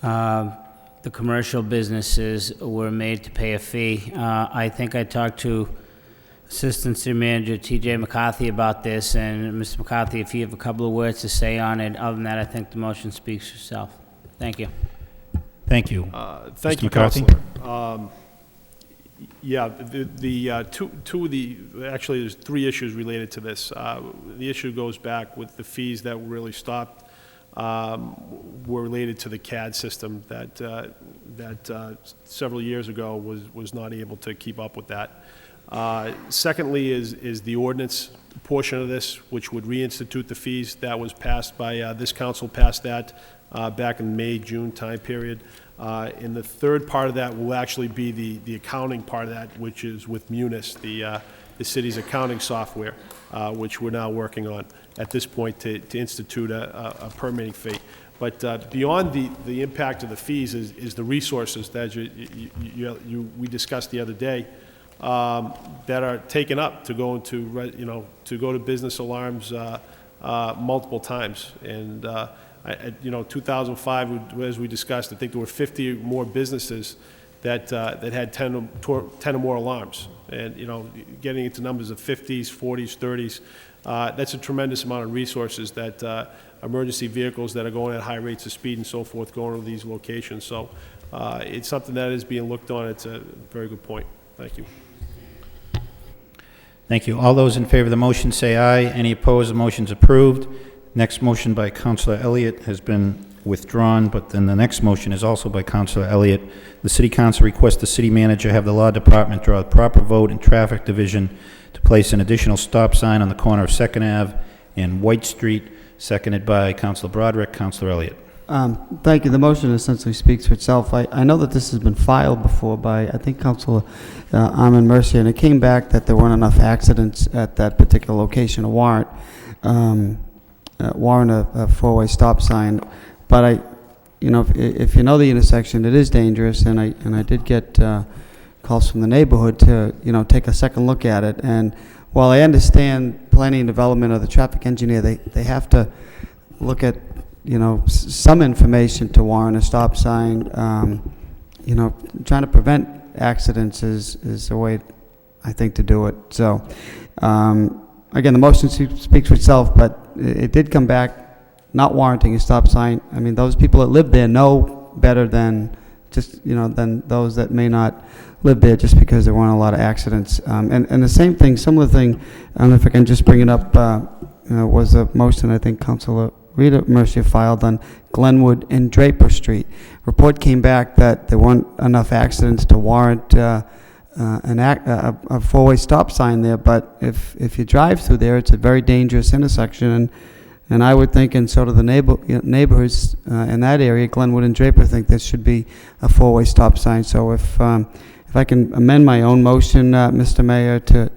the commercial businesses were made to pay a fee. I think I talked to Assistant City Manager T.J. McCarthy about this, and Mr. McCarthy, if you have a couple of words to say on it, other than that, I think the motion speaks for itself. Thank you. Thank you. Thank Mr. you, McCarthy. Counselor. Yeah, actually, there's three issues related to this. The issue goes back with the fees that really stopped were related to the CAD system that several years ago was not able to keep up with that. Secondly is the ordinance portion of this, which would reinstitute the fees. That was passed by, this council passed that back in May, June time period. And the third part of that will actually be the accounting part of that, which is with Munis, the city's accounting software, which we're now working on at this point to institute a permitting fee. But beyond the impact of the fees is the resources that we discussed the other day that are taken up to go into, to go to business alarms multiple times. And 2005, as we discussed, I think there were 50 more businesses that had 10 or more alarms. And, getting into numbers of 50s, 40s, 30s, that's a tremendous amount of resources that emergency vehicles that are going at high rates of speed and so forth going to these locations. So it's something that is being looked on. It's a very good point. Thank you. Thank you. All those in favor of the motion say aye. Any opposed? The motion's approved. Next motion by Councilor Elliott has been withdrawn, but then the next motion is also by Councilor Elliott. The City Council requests the City Manager have the Law Department draw a proper vote in Traffic Division to place an additional stop sign on the corner of 2nd Ave and White Street, seconded by Councilor Broderick. Councilor Elliott. Thank you. The motion essentially speaks for itself. I know that this has been filed before by, I think, Councilor Armin Mercier, and it came back that there weren't enough accidents at that particular location to warrant a four-way stop sign. But if you know the intersection, it is dangerous, and I did get calls from the neighborhood to take a second look at it. And while I understand planning and development of the traffic engineer, they have to look at some information to warrant a stop sign. Trying to prevent accidents is a way, I think, to do it. So again, the motion speaks for itself, but it did come back not warranting a stop sign. I mean, those people that live there know better than just, than those that may not live there just because there weren't a lot of accidents. And the same thing, similar thing, I don't know if I can just bring it up, was a motion I think Councilor Rita Mercier filed on Glenwood and Draper Street. Report came back that there weren't enough accidents to warrant a four-way stop sign there, but if you drive through there, it's a very dangerous intersection, and I would think, and so do the neighbors in that area, Glenwood and Draper, think there should be a four-way stop sign. So if I can amend my own motion, Mr. Mayor, to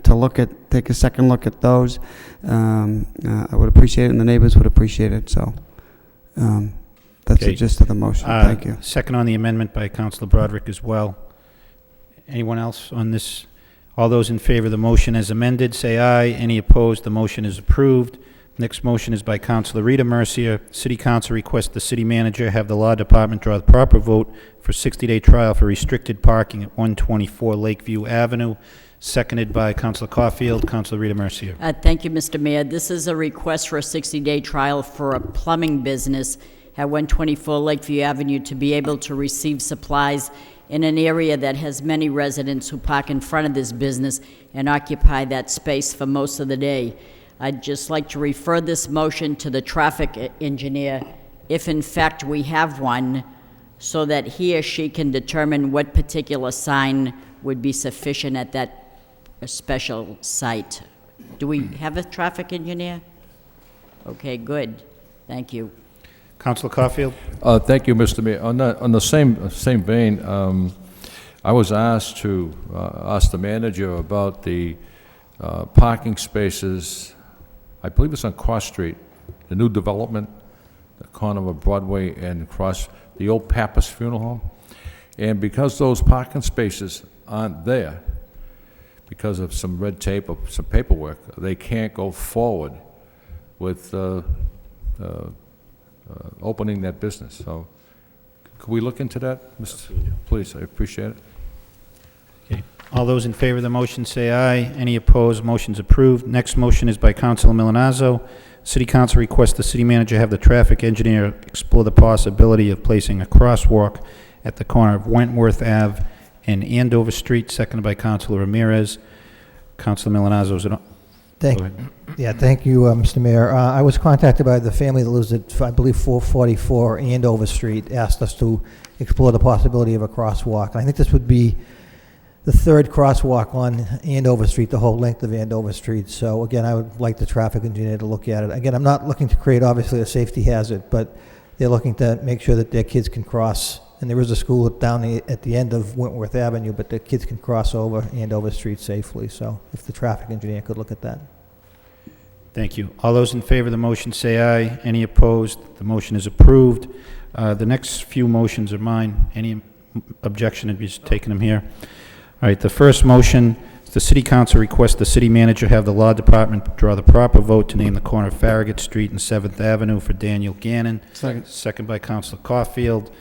take a second look at those, I would appreciate it, and the neighbors would appreciate it. So that's the gist of the motion. Thank you. Second on the amendment by Councilor Broderick as well. Anyone else on this? All those in favor of the motion as amended, say aye. Any opposed? The motion is approved. Next motion is by Councilor Rita Mercier. City Council requests the City Manager have the Law Department draw the proper vote for 60-day trial for restricted parking at 124 Lakeview Avenue, seconded by Councilor Caulfield. Councilor Rita Mercier. Thank you, Mr. Mayor. This is a request for a 60-day trial for a plumbing business at 124 Lakeview Avenue to be able to receive supplies in an area that has many residents who park in front of this business and occupy that space for most of the day. I'd just like to refer this motion to the traffic engineer, if in fact we have one, so that he or she can determine what particular sign would be sufficient at that special site. Do we have a traffic engineer? Okay, good. Thank you. Councilor Caulfield? Thank you, Mr. Mayor. On the same vein, I was asked to ask the manager about the parking spaces, I believe it's on Cross Street, the new development, the corner of Broadway and Cross, the old Pappas Funeral Home. And because those parking spaces aren't there, because of some red tape or some paperwork, they can't go forward with opening that business. So could we look into that, Mr. Please, I appreciate it. Okay. All those in favor of the motion say aye. Any opposed? Motion's approved. Next motion is by Councilor Milonazo. City Council requests the city manager have the traffic engineer explore the possibility of placing a crosswalk at the corner of Wentworth Ave and Andover Street, seconded by Councilor Ramirez. Councilor Milonazo, is it on? Thank you, Mr. Mayor. I was contacted by the family that lives at, I believe, 444 Andover Street, asked us to explore the possibility of a crosswalk. I think this would be the third crosswalk on Andover Street, the whole length of Andover Street. So again, I would like the traffic engineer to look at it. Again, I'm not looking to create, obviously, a safety hazard, but they're looking to make sure that their kids can cross. And there is a school down at the end of Wentworth Avenue, but the kids can cross over Andover Street safely. So if the traffic engineer could look at that. Thank you. All those in favor of the motion say aye. Any opposed? The motion is approved. The next few motions are mine. Any objection to just taking them here? All right, the first motion, the City Council requests the city manager have the law department draw the proper vote to name the corner of Farragut Street and 7th Avenue for Daniel Gannon. Second. Second by Councilor Caulfield.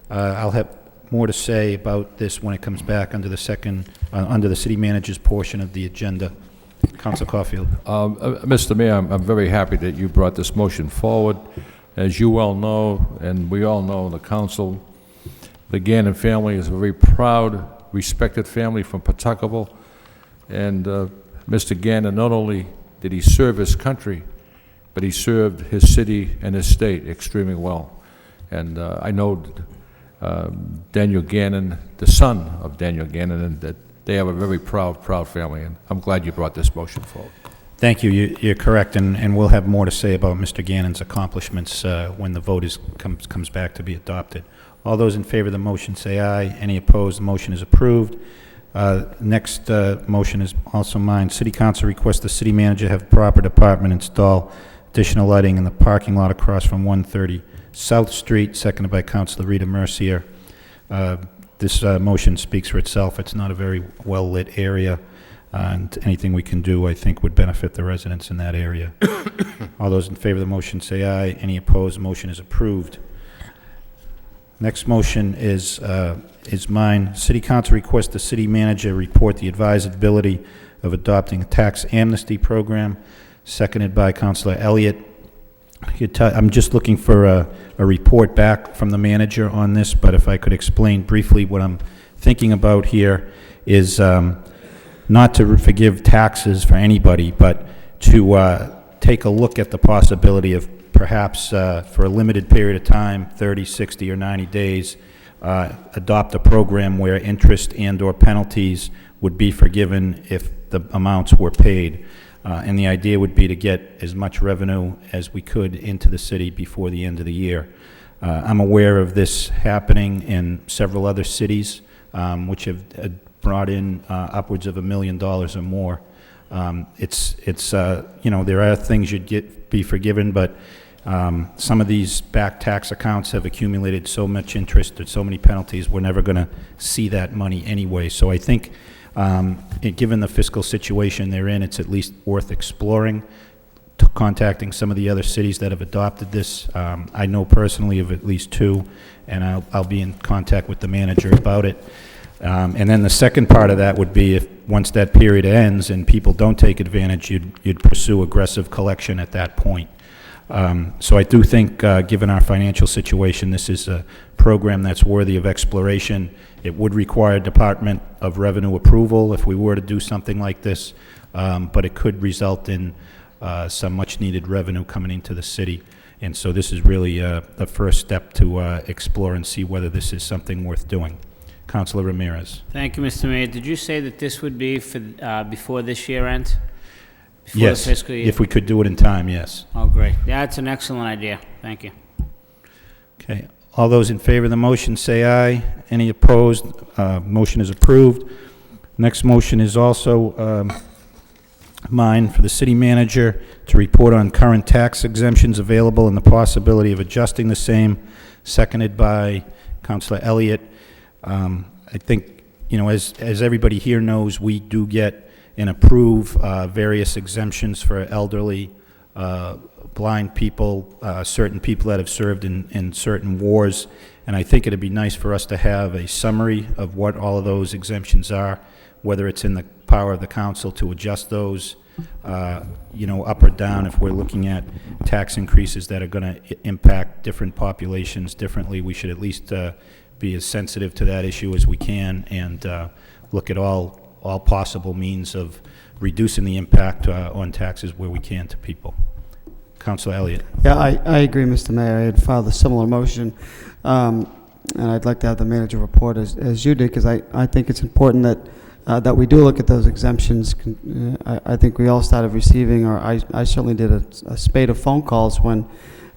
I'll have more to say about this when it comes back under the under the city manager's portion of the agenda. Councilor Caulfield. Mr. Mayor, I'm very happy that you brought this motion forward. As you well know, and we all know, the council, the Gannon family is a very proud, respected family from Pawtuckaville. And Mr. Gannon, not only did he serve his country, but he served his city and his state extremely well. And I know Daniel Gannon, the son of Daniel Gannon, and that they have a very proud family, and I'm glad you brought this motion forward. Thank you. You're correct, and we'll have more to say about Mr. Gannon's accomplishments when the vote comes back to be adopted. All those in favor of the motion say aye. Any opposed? The motion is approved. Next motion is also mine. City Council requests the city manager have the proper department install additional lighting in the parking lot across from 130 South Street, seconded by Councilor Rita Mercier. This motion speaks for itself. It's not a very well-lit area, and anything we can do, I think, would benefit the residents in that area. All those in favor of the motion say aye. Any opposed? The motion is approved. Next motion is mine. City Council requests the city manager report the advisability of adopting a tax amnesty program, seconded by Councilor Elliott. I'm just looking for a report back from the manager on this, but if I could explain briefly what I'm thinking about here is not to forgive taxes for anybody, but to take a look at the possibility of perhaps for a limited period of time, 30, 60, or 90 days, adopt a program where interest and/or penalties would be forgiven if the amounts were paid. And the idea would be to get as much revenue as we could into the city before the end of the year. I'm aware of this happening in several other cities, which have brought in upwards of $1 million or more. There are things you'd be forgiven, but some of these back tax accounts have accumulated so much interest and so many penalties, we're never going to see that money anyway. So I think given the fiscal situation they're in, it's at least worth exploring, contacting some of the other cities that have adopted this. I know personally of at least 2, and I'll be in contact with the manager about it. And then the second part of that would be if once that period ends and people don't take advantage, you'd pursue aggressive collection at that point. So I do think, given our financial situation, this is a program that's worthy of exploration. It would require Department of Revenue approval if we were to do something like this, but it could result in some much-needed revenue coming into the city. And so this is really the first step to explore and see whether this is something worth doing. Councilor Ramirez. Thank you, Mr. Mayor. Did you say that this would be for, before this year ends? Before Yes, the fiscal year? if we could do it in time, yes. Oh, great. That's an excellent idea. Thank you. Okay, all those in favor of the motion say aye. Any opposed? Motion is approved. Next motion is also mine for the city manager to report on current tax exemptions available and the possibility of adjusting the same, seconded by Councilor Elliott. I think, you know, as everybody here knows, we do get and approve various exemptions for elderly, blind people, certain people that have served in certain wars, and I think it'd be nice for us to have a summary of what all of those exemptions are, whether it's in the power of the council to adjust those, you know, up or down if we're looking at tax increases that are going to impact different populations differently. We should at least be as sensitive to that issue as we can and look at all possible means of reducing the impact on taxes where we can to people. Councilor Elliott. Yeah, I agree, Mr. Mayor. I had filed a similar motion, and I'd like to have the manager report as you did, because I think it's important that we do look at those exemptions. I think we all started receiving, or I certainly did, a spate of phone calls when,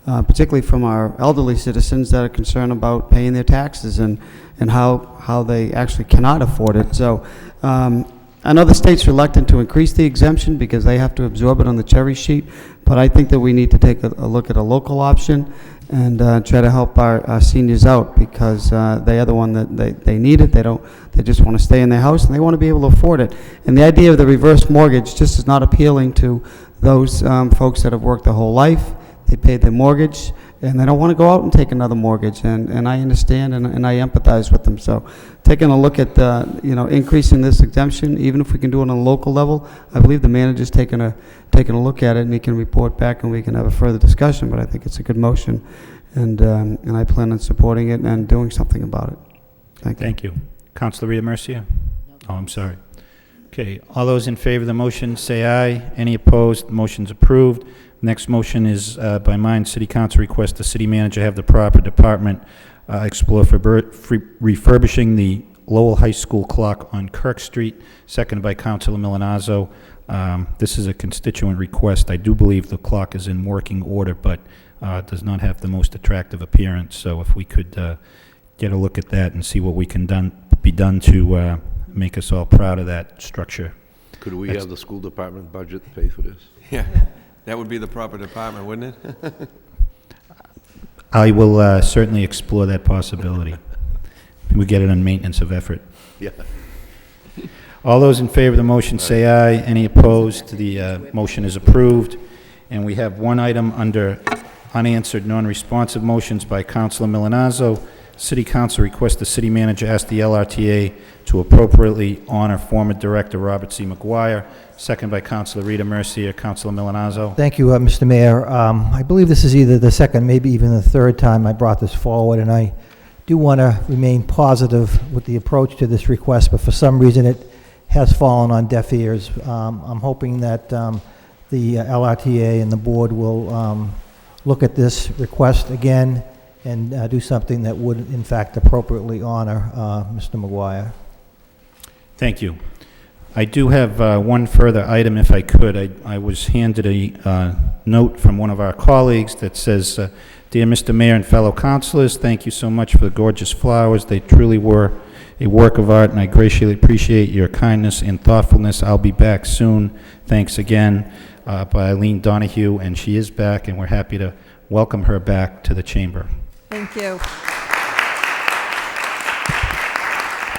particularly from our elderly citizens that are concerned about paying their taxes and how they actually cannot afford it. So I know the state's reluctant to increase the exemption because they have to absorb it on the cherry sheet, but I think that we need to take a look at a local option and try to help our seniors out, because they are the one that they need it. They just want to stay in their house and they want to be able to afford it. And the idea of the reverse mortgage just is not appealing to those folks that have worked their whole life. They paid their mortgage and they don't want to go out and take another mortgage, and I understand and I empathize with them. So taking a look at you know, increasing this exemption, even if we can do it on a local level, I believe the manager's taking a look at it and he can report back and we can have a further discussion. But I think it's a good motion, and I plan on supporting it and doing something about it. Thank you. Thank you. Councilor Rita Mercia? Oh, I'm sorry. Okay, all those in favor of the motion say aye. Any opposed? The motion's approved. Next motion is by mine. City Council requests the city manager have the proper department explore for refurbishing the Lowell High School clock on Kirk Street, seconded by Councilor Milanazzo. This is a constituent request. I do believe the clock is in working order, but does not have the most attractive appearance. So if we could get a look at that and see what we can be done to make us all proud of that structure. Could we have the school department budget pay for this? Yeah, that would be the proper department, wouldn't it? I will certainly explore that possibility. We get it on maintenance of effort. Yeah. All those in favor of the motion say aye. Any opposed? The motion is approved. And we have one item under unanswered non-responsive motions by Councilor Milanazzo. City Council requests the city manager ask the LRTA to appropriately honor former director Robert C. McGuire, second by Councilor Rita Mercia. Councilor Milanazzo. Thank you, Mr. Mayor. I believe this is either the second, maybe even the third time I brought this forward, and I do want to remain positive with the approach to this request, but for some reason it has fallen on deaf ears. I'm hoping that the LRTA and the board will look at this request again and do something that would, in fact, appropriately honor Mr. McGuire. Thank you. I do have one further item, if I could. I was handed a note from one of our colleagues that says, Dear Mr. Mayor and fellow councilors, thank you so much for the gorgeous flowers. They truly were a work of art, and I greatly appreciate your kindness and thoughtfulness. I'll be back soon. Thanks again. By Eileen Donahue, and she is back, and we're happy to welcome her back to the chamber. Thank you.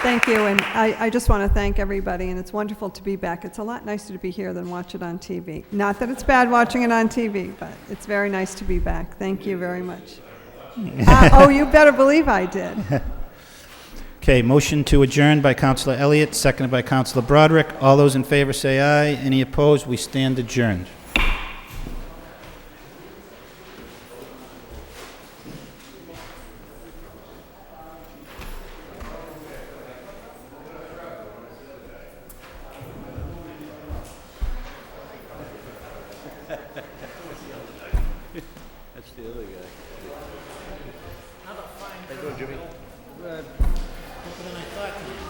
Thank you, and I just want to thank everybody, and it's wonderful to be back. It's a lot nicer to be here than watch it on TV. Not that it's bad watching it on TV, but it's very nice to be back. Thank you very much. Oh, you better believe I did. Okay, motion to adjourn by Councilor Elliott, seconded by Councilor Broderick. All those in favor say aye. Any opposed? We stand adjourned. That's the other than I thought tonight.